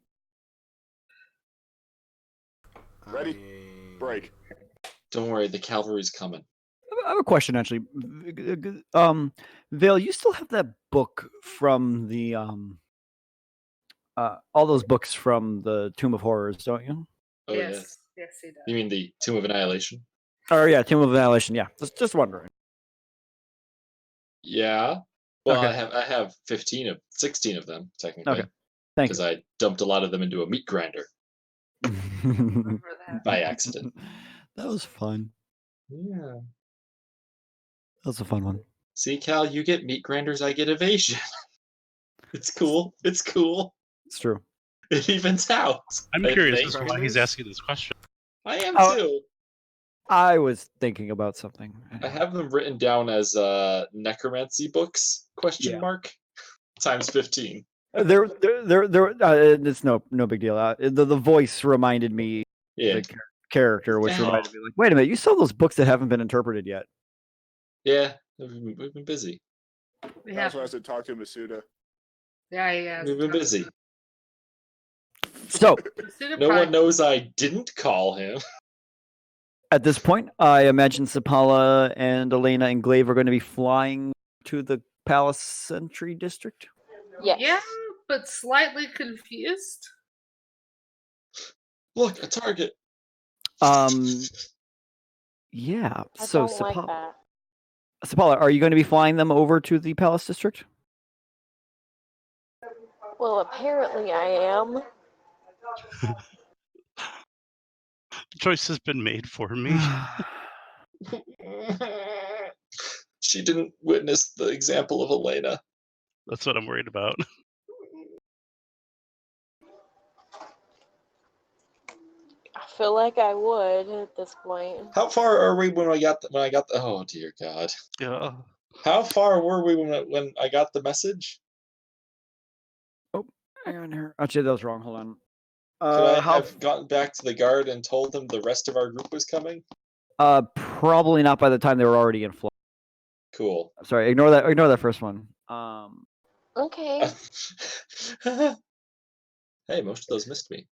Ready? Break. Don't worry, the cavalry's coming. I have a question, actually. Vale, you still have that book from the all those books from the Tomb of Horrors, don't you? Oh, Yes, he does. You mean the Tomb of Annihilation? Oh yeah, Tomb of Annihilation. Yeah, just wondering. Yeah. Well, Okay. I have 16 of them, technically. Okay. Thank Because I dumped a lot of them into a meat grinder you. Remember that. by accident. That was fun. Yeah. That was a fun one. See, Cal, you get meat grinders, I get evasion. It's cool. It's cool. It's true. It evens out. I'm I curious think. as to why he's asking this question. I am Oh. too. I was thinking about something. I have them written down as necromancy books? Question Yeah. mark times 15. There. It's no big deal. The voice reminded me Yeah, the character, which Yeah. reminded me like, wait a minute, you saw those books that haven't been interpreted yet. yeah. We've been busy. We That's have. why I said talk to Masuda. Yeah. We've been busy. So No one knows I didn't call him. at this point, I imagine Sapala and Elena and Glaive are going to be flying to the Palace Sentry District. Yes. Yeah, but slightly confused. Look, a target. Yeah. I So don't like that. Sapala, are you going to be flying them over to the Palace District? Well, apparently I am. The choice has been made for me. She didn't witness the example of Elena. That's what I'm worried about. I feel like I would at this point. How far are we when I got the oh dear God. Yeah. How far were we when I got the message? Hang on here. Actually, that was wrong. Hold on. Could I How? have gotten back to the guard and told them the rest of our group was coming? Probably not by the time they were already in flight. Cool. Sorry, ignore that. Ignore that first one. Okay. Hey, most of those missed me.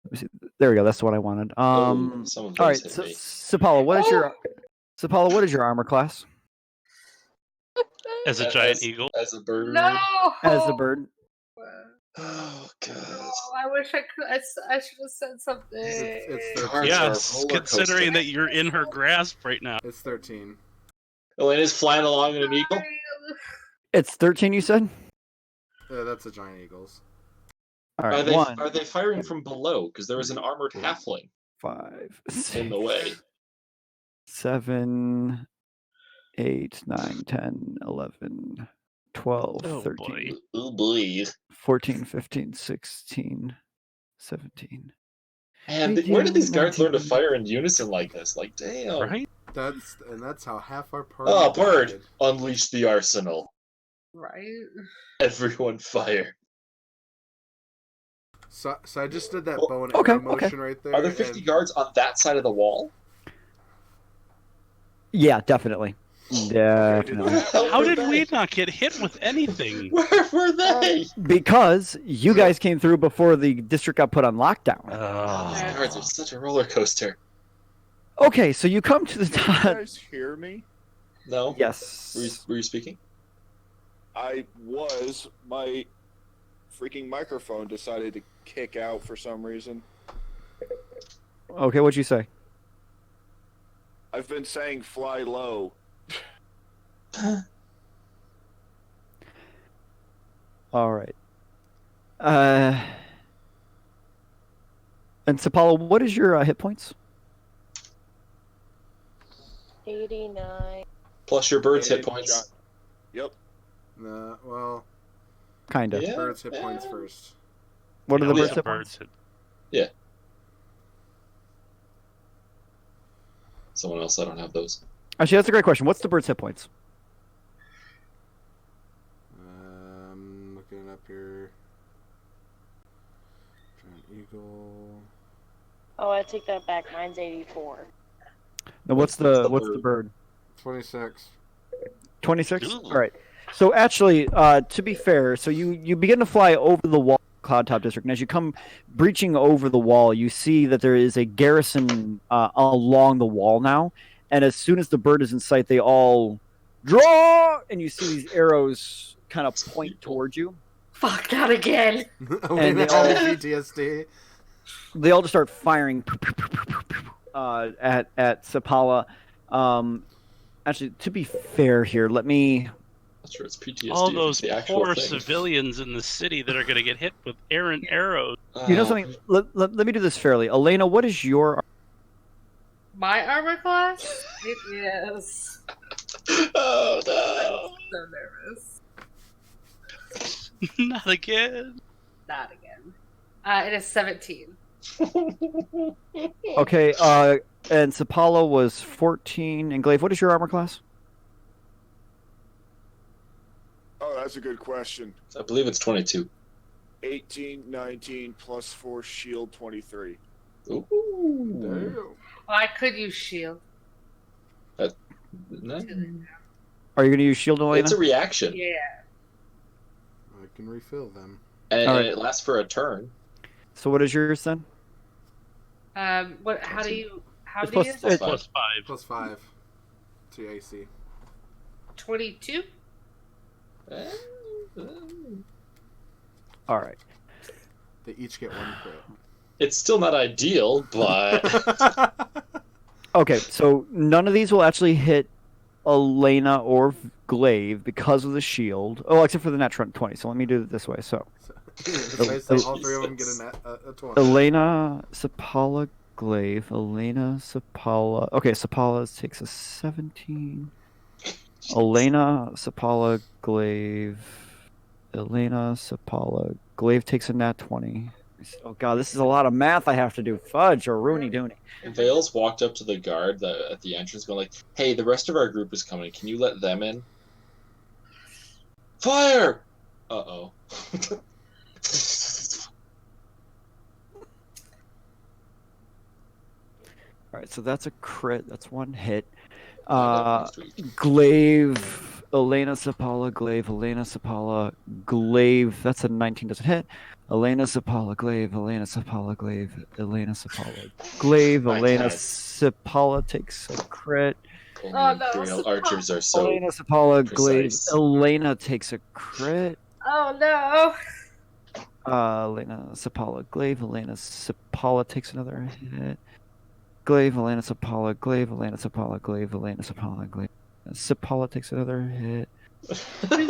Let me see. There we go. That's what I wanted. Some of All those right. hit So, me. Sapala, what is your armor class? As a giant eagle. As a bird. No. As a bird. Oh God. Oh, I wish I could. I should have said something. It's Cards are a Yes, roller coaster. considering that you're in her grasp right now. It's 13. Elena's flying along in an eagle. It's 13. You said. That's the giant eagles. All Are right. they 1, are they firing from below? Because there was an armored halfling 5, in the way. 7, 8, 9, 10, 11, 12, Oh, 13, boy. Oh boy. 14, 15, 16, 17. Man, where did these guards learn to fire in unison like this? Like, damn. Right? That's how half our party. Oh, bird! died. Unleash the arsenal. Right. Everyone fire. So I just did that Well, bow and okay, arrow motion right there. Are there 50 and guards on that side of the wall? Yeah, definitely. Definitely. How did we not get hit with anything? Where were they? Because you guys came through before the district got put on lockdown. These guards are such a roller coaster. Okay, so you come to the Can you top. guys hear me? No? Yes. Were you speaking? My freaking microphone decided to kick out for some reason. Okay, what'd you say? I've been saying fly low. All right. And Sapala, what is your hit points? 89. Plus your bird's hit And points. Yep. Nah, well, Kinda. Yeah. birds hit points first. What are the Yeah, birds hit points? Someone else, I don't have those. Actually, that's a great question. What's the bird's hit points? go. Oh, I take that back. Mine's 84. Now, what's the bird? 26. 26? Ooh. All right. So actually, to be fair, so you begin to fly over the wall of Cloudtop District, and as you come breaching over the wall, you see that there is a garrison along the wall now, and as soon as the bird is in sight, they all draw, and you see these arrows kind of point towards you. Fuck, not again. And they they all all- PTSD. They all just start firing at Sapala. Actually, to be fair here, let me... Not sure it's PTSD. All if those it's the actual poor thing. civilians in the city that are going to get hit with errant arrows. You know something? Let me do this fairly. Elena, what is your... My armor class? It is. Oh I'm so nervous. Not again. Not again. It is 17. no! Okay, and Sapala was 14. And Glaive, what is your armor class? Oh, that's a good question. I believe it's 22. 18, 19, plus 4 shield, 23. Ooh. Damn. Well, I could use shield. No. Are you going to use shield, Elena? It's a reaction. Yeah. I can refill them. And, All right. it lasts for a turn. So what is yours then? What? How do you? How It's do you? plus- Plus it's- Plus 5. Plus 5 to AC. 22. All right. They each get 1 crit. It's still not ideal, but Okay, so none of these will actually hit Elena or Glaive because of the shield. Oh, except for the nat 20. So let me do it this way. So So all 3 of them get a 20. Elena, Sapala, Glaive, Elena, Sapala. Okay, Sapala takes a 17. Elena, Sapala, Glaive, Elena, Sapala, Glaive takes a nat 20. Oh god, this is a lot of math I have to do. Fudge or Rooney Dooney. Vale's walked up to the guard at the entrance going like, hey, the rest of our group is coming. Can you let them in? Fire! Uh-oh. Alright, so that's a crit. That's 1 hit. Next week. Glaive, Elena, Sapala, Glaive, Elena, Sapala, Glaive. That's a 19, doesn't hit. Elena, Sapala, Glaive, Elena, Sapala, Glaive, Elena, Sapala, Glaive, My Elena, God. Sapala takes a crit. Only Oh, no, Imperial it's a archers are so Elena, Sapala, Glaive, precise. Elena takes a crit. Oh no. Elena, Sapala, Glaive, Elena, Sapala takes another hit. Glaive, Elena, Sapala, Glaive, Elena, Sapala, Glaive, Elena, Sapala, Glaive. Sapala takes another hit. We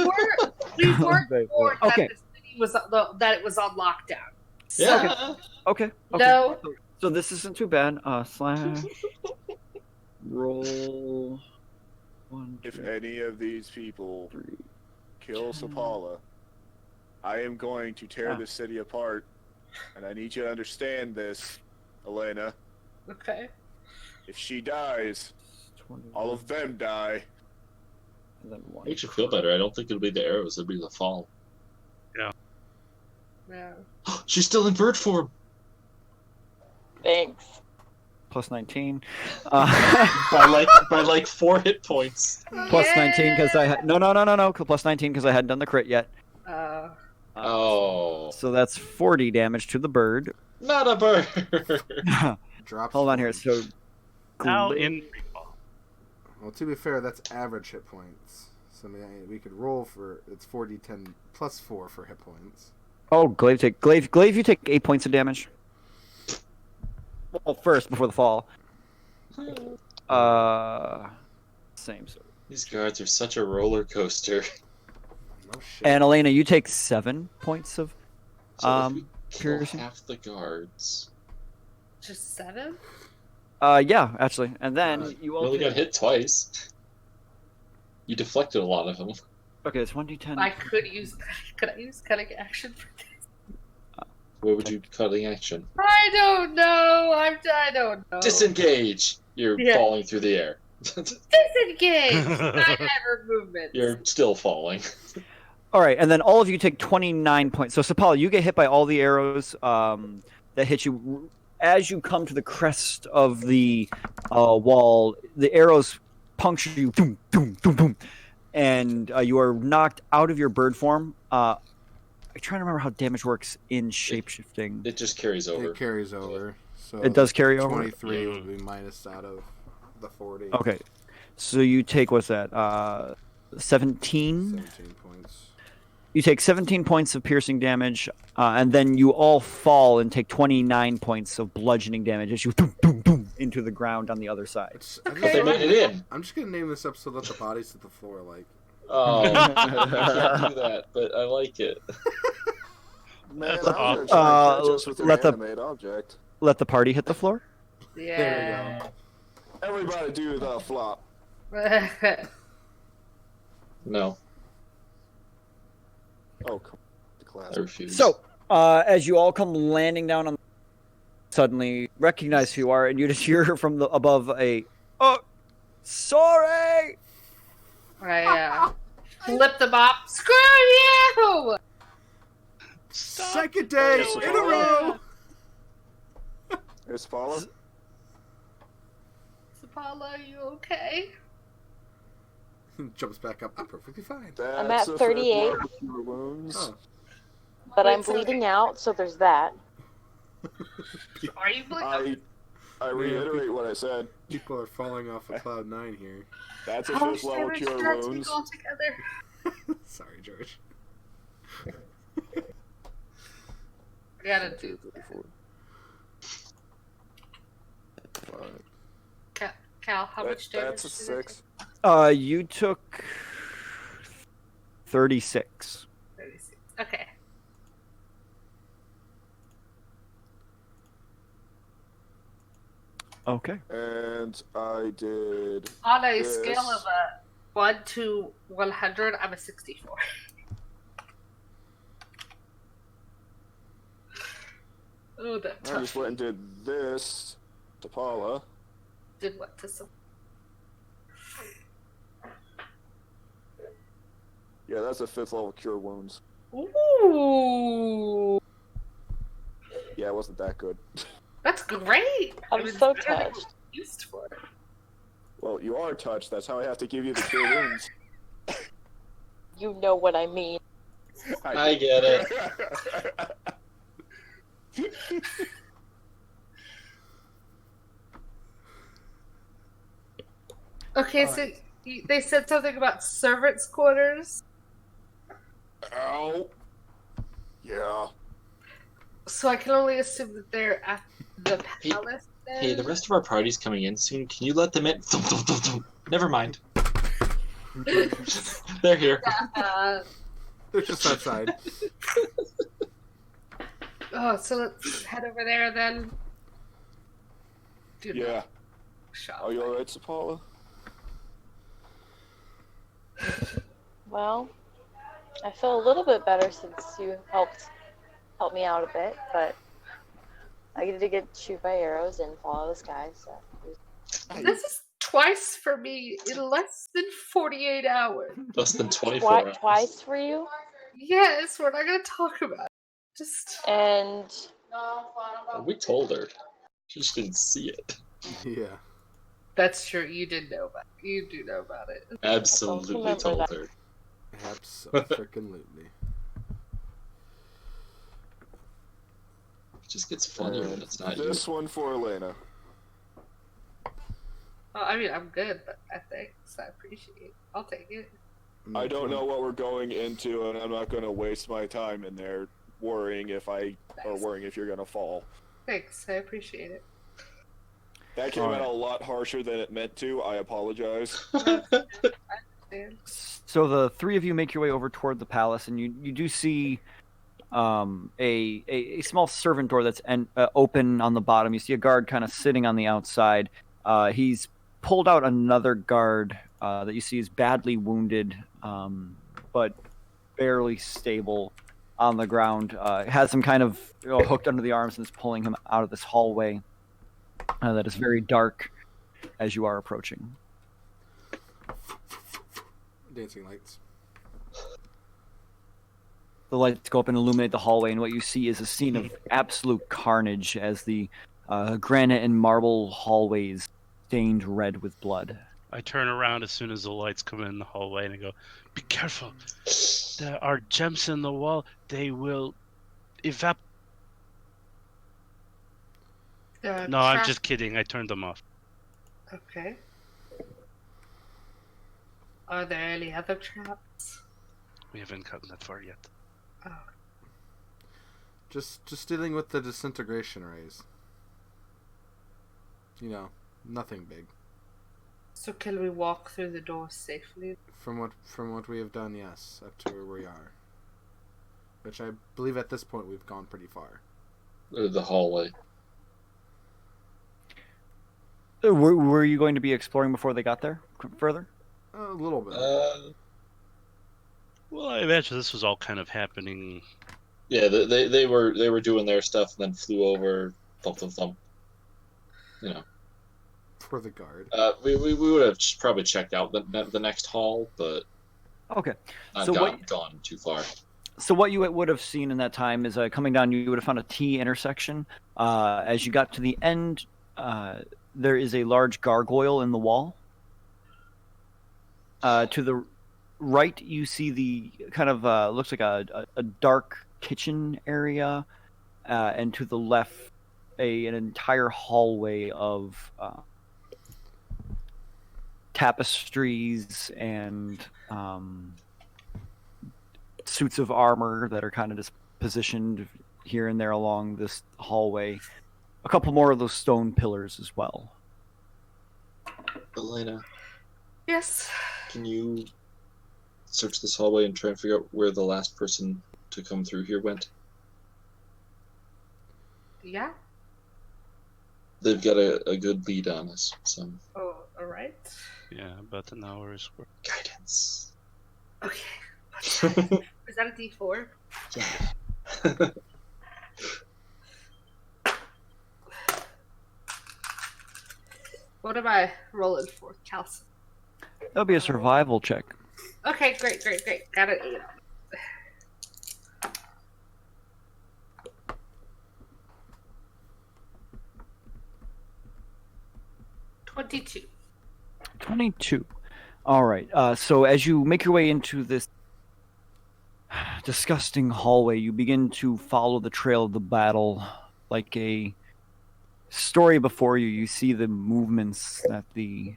weren't warned Okay. that the city was that it was on lockdown. So, Yeah. Okay. No. So this isn't too bad. Slash roll 1, If 2, any of these people 3. kill Sapala, I am going to tear Ah. this city apart. And I need you to understand this, Elena. Okay. If she dies, 20, all of them die. and then 1. Makes you feel better. I don't think it'll be the arrows, it'll be the fall. Yeah. She's still in bird form! Thanks. Plus 19. by like 4 hit points. Plus 19 because I had no. Plus 19 because I hadn't done the crit yet. Oh. So that's 40 damage to the bird. Not a bird! Drops Hold on here. one. So Now Glaive- in freefall. Well, to be fair, that's average hit points. So we could roll for it's 4d10 plus 4 for hit points. Oh, Glaive, you take 8 points of damage. Well, first before the fall. Same. So. These guards are such a roller coaster. No shit. And Elena, you take 7 points of. So if we kill piercing. half the guards. Just 7? Yeah, actually, and then you You all only got take... hit twice. You deflected a lot of them. Okay, it's 1d10. I could use. Could I use cutting action for this? Where would you cutting action? I don't know. I don't know. Disengage! You're Yeah. falling through the air. Disengage. I never movement. You're still falling. All right, and then all of you take 29 points. So Sapala, you get hit by all the arrows. that hit you. As you come to the crest of the wall, the arrows puncture you, boom, boom, boom, boom, and you are knocked out of your bird form. I'm trying to remember how damage works in shapeshifting. It just carries over. It carries over. So It does carry over? 23 will be minus out of the 40. Okay, so you take, what's that? 17? 17 points. You take 17 points of piercing damage, and then you all fall and take 29 points of bludgeoning damage as you boom, boom, boom into the ground on the other side. But they made it in. I'm just gonna name this episode "Let the Bodies Hit the Floor." Like, Oh, you can't do that, but I like it. Man, Let- I'm gonna try and catch us with an let the- animate object. Let the party hit the floor. Yeah. there we go. Everybody do the flop. No, Oh, come on. The class. I refuse. So, as you all come landing down on, suddenly recognize who you are, and you just hear from the above a, "Oh, sorry." I flip the mop. Screw you! Second day in a row. Here's Paula. Sapala, are you okay? Jumps back up. I'm perfectly fine. I'm That's at a 38. fifth level cure wounds. Oh. But I'm Wait, so bleeding out, so there's that. Are you bleeding? I reiterate what I said. People are falling off of cloud 9 here. That's a How fifth much level damage cure did that take wounds. altogether? Sorry, George. I gotta do. 34. Cal, how much damage? That's a did it 6. You took 36. take? 36. Okay. Okay. And I did. On a Yes. scale of a 1 to 100, I'm a 64. Oh, that I just tough. went and did this to Paula. Did what to some? Yeah, that's a fifth level cure wounds. Ooh, Yeah, it wasn't that good. that's great. I'm It was so better than touched. what we used for. Well, you are touched. That's how I have to give you the cure wounds. You know what I mean. I get it. Okay, so they said something about servants' quarters. Ow. Yeah. So I can only assume that they're at the Hey- palace. Then? Hey, the rest of our party's coming in soon. Can you let them in? Thump, thump, thump, thump. Never mind. They're here. They're just outside. Oh, so let's head over there then. Do not Yeah. shop. Are you alright, Sapala? Well, I feel a little bit better since you helped me out a bit, but I get to get shoot by arrows and follow this guy. So This is twice for me in less than 48 hours. Less than 24 hours. twice for you, Yes, we're not going to talk about it. Just. and We told her. She just didn't see it. Yeah. That's true. You did know about it. You do know about it. Absolutely remember told that. her. Absolutely. It just gets funnier when it's not you. This one for Elena. Well, I mean, I'm good, but thanks. I appreciate it. I'll take it. I don't know what we're going into, and I'm not going to waste my time in there worrying if you're going to fall. Thanks. I appreciate it. That came Alright. out a lot harsher than it meant to. I apologize. Dan? So the three of you make your way over toward the palace, and you do see a small servant door that's open on the bottom. You see a guard kind of sitting on the outside. He's pulled out another guard that you see is badly wounded, but barely stable on the ground. Has him kind of hooked under the arms and is pulling him out of this hallway that is very dark as you are approaching. Dancing lights. the lights go up and illuminate the hallway, and what you see is a scene of absolute carnage as the granite and marble hallways stained red with blood. I turn around as soon as the lights come in the hallway and I go, "Be careful! There are gems in the wall. They will evaporate." No, I'm just kidding. I turned them off. Okay. Are there any other traps? We haven't gotten that far yet. Oh. Just dealing with the disintegration rays. You know, nothing big. So can we walk through the door safely? From what we have done, yes, up to where we are. Which I believe at this point we've gone pretty far. The hallway. Were you going to be exploring before they got there further? A little bit. Well, I imagine this was all kind of happening. Yeah, they were doing their stuff and then flew over, thump thump thump. You know. For the guard. We would have probably checked out the next hall, but okay, not gone too far. So what you would have seen in that time is coming down, you would have found a T intersection. As you got to the end, there is a large gargoyle in the wall. To the right, you see the kind of looks like a dark kitchen area, and to the left, an entire hallway of tapestries and suits of armor that are kind of just positioned here and there along this hallway. A couple more of those stone pillars as well. Elena, Yes. can you search this hallway and try and figure out where the last person to come through here went? Yeah. They've got a good lead on us. So Oh, all right. Yeah, about an hour is guidance. Okay. Is that a D4? Yeah. What am I rolling for, Kelsey? That'll be a survival check. Okay, great. Got it. 8. 22. 22. All right. So as you make your way into this disgusting hallway, you begin to follow the trail of the battle like a story before you. You see the movements that the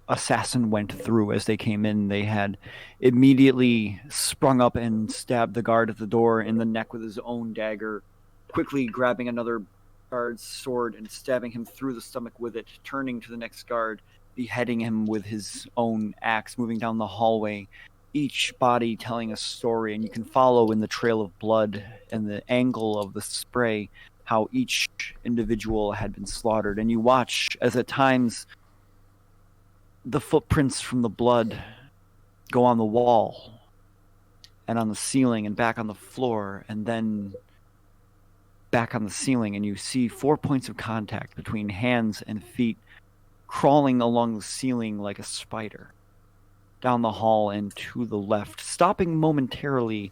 assassin went through as they came in. They had immediately sprung up and stabbed the guard at the door in the neck with his own dagger, quickly grabbing another guard's sword and stabbing him through the stomach with it, turning to the next guard, beheading him with his own axe, moving down the hallway, each body telling a story, and you can follow in the trail of blood and the angle of the spray how each individual had been slaughtered. And you watch as at times the footprints from the blood go on the wall and on the ceiling and back on the floor and then back on the ceiling, and you see 4 points of contact between hands and feet crawling along the ceiling like a spider down the hall and to the left, stopping momentarily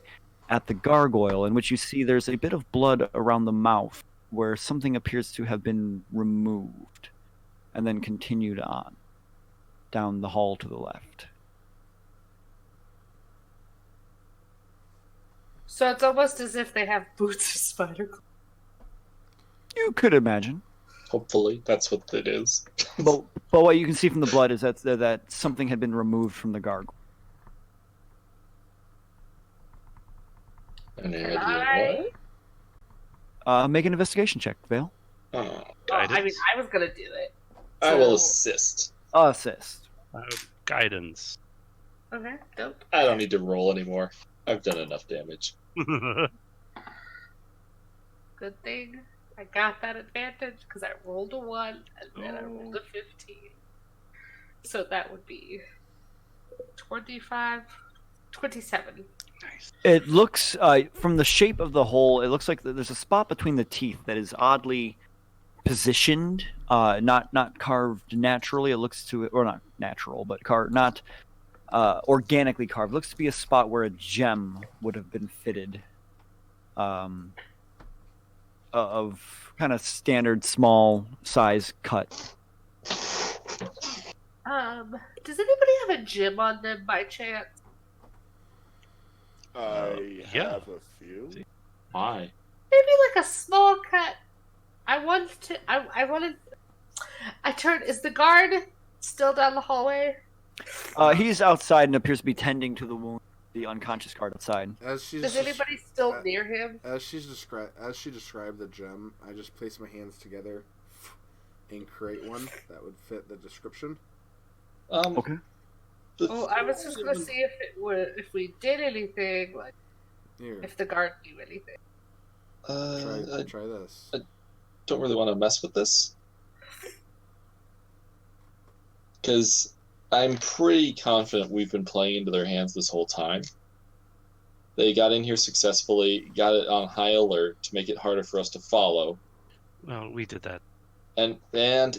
at the gargoyle, in which you see there's a bit of blood around the mouth where something appears to have been removed, and then continued on down the hall to the left. So it's almost as if they have boots of spider claws. You could imagine. Hopefully, that's what it is. But what you can see from the blood is that something had been removed from the gargoyle. Any Can idea Make an investigation check, Vale. what? Oh, I mean, I was gonna do it. I will assist. Assist. Guidance. Okay, dope. I don't need to roll anymore. I've done enough damage. Good thing I got that advantage because I rolled a 1 and then I rolled a 15. So that would be 25, 27. Nice. It looks, from the shape of the hole, it looks like there's a spot between the teeth that is oddly positioned, not carved naturally. It looks to it, or not natural, but not organically carved. Looks to be a spot where a gem would have been fitted. Of kind of standard small size cut. Does anybody have a gem on them by chance? I yeah. have a few. Why? Maybe like a small cut. I turned. Is the guard still down the hallway? He's outside and appears to be tending to the wound. The unconscious guard outside. Is anybody still near him? As she described the gem, I just placed my hands together and create one that would fit the description. Okay. Oh, I was just gonna see if we did anything, like Here, if the guard knew anything. try this. Don't really want to mess with this. Because I'm pretty confident we've been playing into their hands this whole time. They got in here successfully, got it on high alert to make it harder for us to follow. Well, we did that. And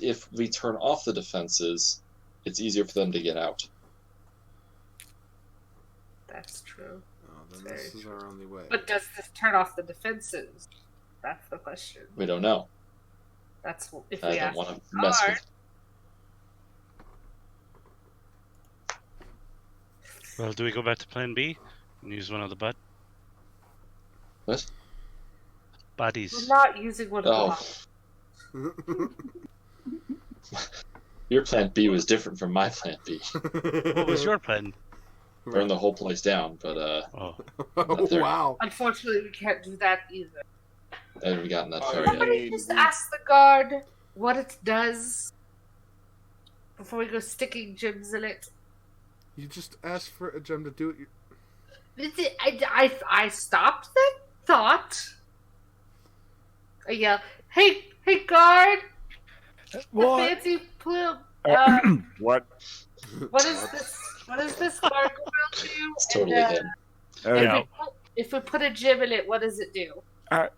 if we turn off the defenses, it's easier for them to get out. That's true. Oh, then this is our only way. But does this turn off the defenses? That's the question. We don't know. That's if I we don't ask want to the mess guard. with. Well, do we go back to Plan B and use one of the What? bodies? We're not using one of Oh. the Your plan B was different from my plan B. What was your plan? Burn the whole place down, but Oh, Oh, there. wow. Unfortunately, we can't do that either. I haven't gotten that far I yet. Somebody just ask the guard what it does before we go sticking gems in it. You just asked for a gem to do it. I stopped that thought. I yell, hey guard! What? The fancy plume. What? What is this? What does this gargoyle do? It's totally And, him. Yeah. if we put a gem in it, what does it do? I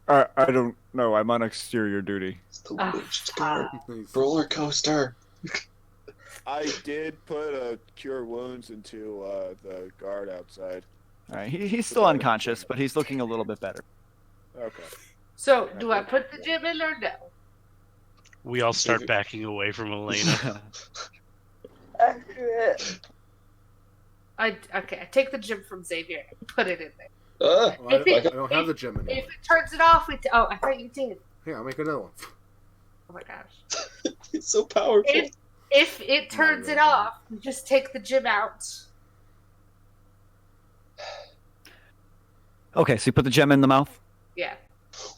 don't know. I'm on exterior duty. It's the Ah, witch guard. Nice. Roller coaster. I did put a cure wounds into the guard outside. All right, he's still unconscious, but he's looking a little bit better. Okay. So, do I put the gem in or no? we all start backing away from Elena. I take the gem from Xavier and put it in there. Well, If I it- don't have the gem anymore. If it turns it off, I thought you did. Here, I'll make another one. Oh my gosh. It's so powerful. If it turns it off, we just take the gem out. Okay, so you put the gem in the mouth? Yeah.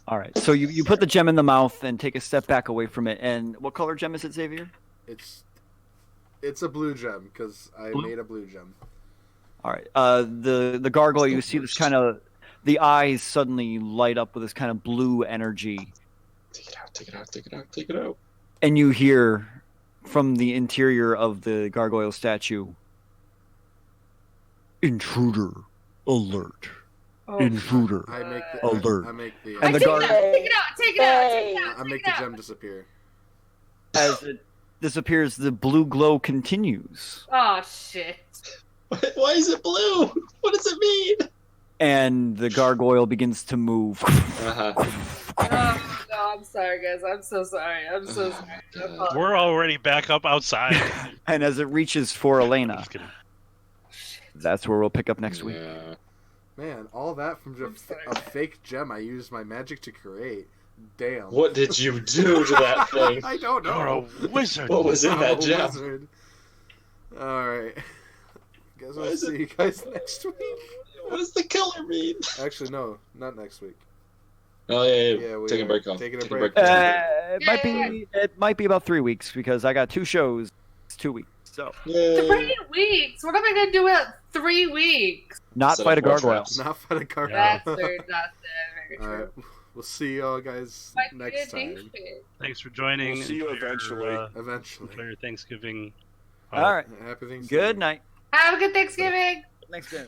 All right, so you put the gem in the mouth and take a step back away from it. And what color gem is it, Xavier? It's a blue gem because I Blue? made a blue gem. All right. The gargoyle, you see this kind of, the eyes suddenly light up with this kind of blue energy. Take it out, take it out, take it out, take it out. And you hear from the interior of the gargoyle statue, intruder alert. Oh. Intruder. I make the Alert. I make the And the take guard- it out, take it out, take it out, take it out. I make the gem disappear. As it disappears, the blue glow continues. Oh shit. Why is it blue? What does it mean? And the gargoyle begins to move. Uh-huh. Oh no, I'm sorry guys. I'm so sorry. I'm so sorry. I apologize. We're already back up outside. And as it reaches for Elena, Just kidding. that's where we'll pick up next week. Yeah. Man, all that from I'm just sorry. a fake gem I used my magic to create. Damn. What did you do to that thing? I don't You're know. a wizard. What was in that gem? Wizard. Alright. Guess Why I'll is it- see you guys next week. What does the killer mean? Actually, no, not next week. Oh yeah, Yeah, we taking a are break off. taking a Taking break. It might be about 3 weeks because I got 2 shows. It's 2 weeks, so Yay. 3 weeks? What am I gonna do in 3 weeks? not Set fight a up more gargoyle. traps. Not for the card. Yeah. That's very not very true. Alright, we'll see y'all guys Might be next a dink time. fit. Thanks for joining. We'll see you Enjoy your, eventually. Eventually. enjoy your Thanksgiving. All right. Happy Thanksgiving. Good night. Have a good Thanksgiving. Thanksgiving.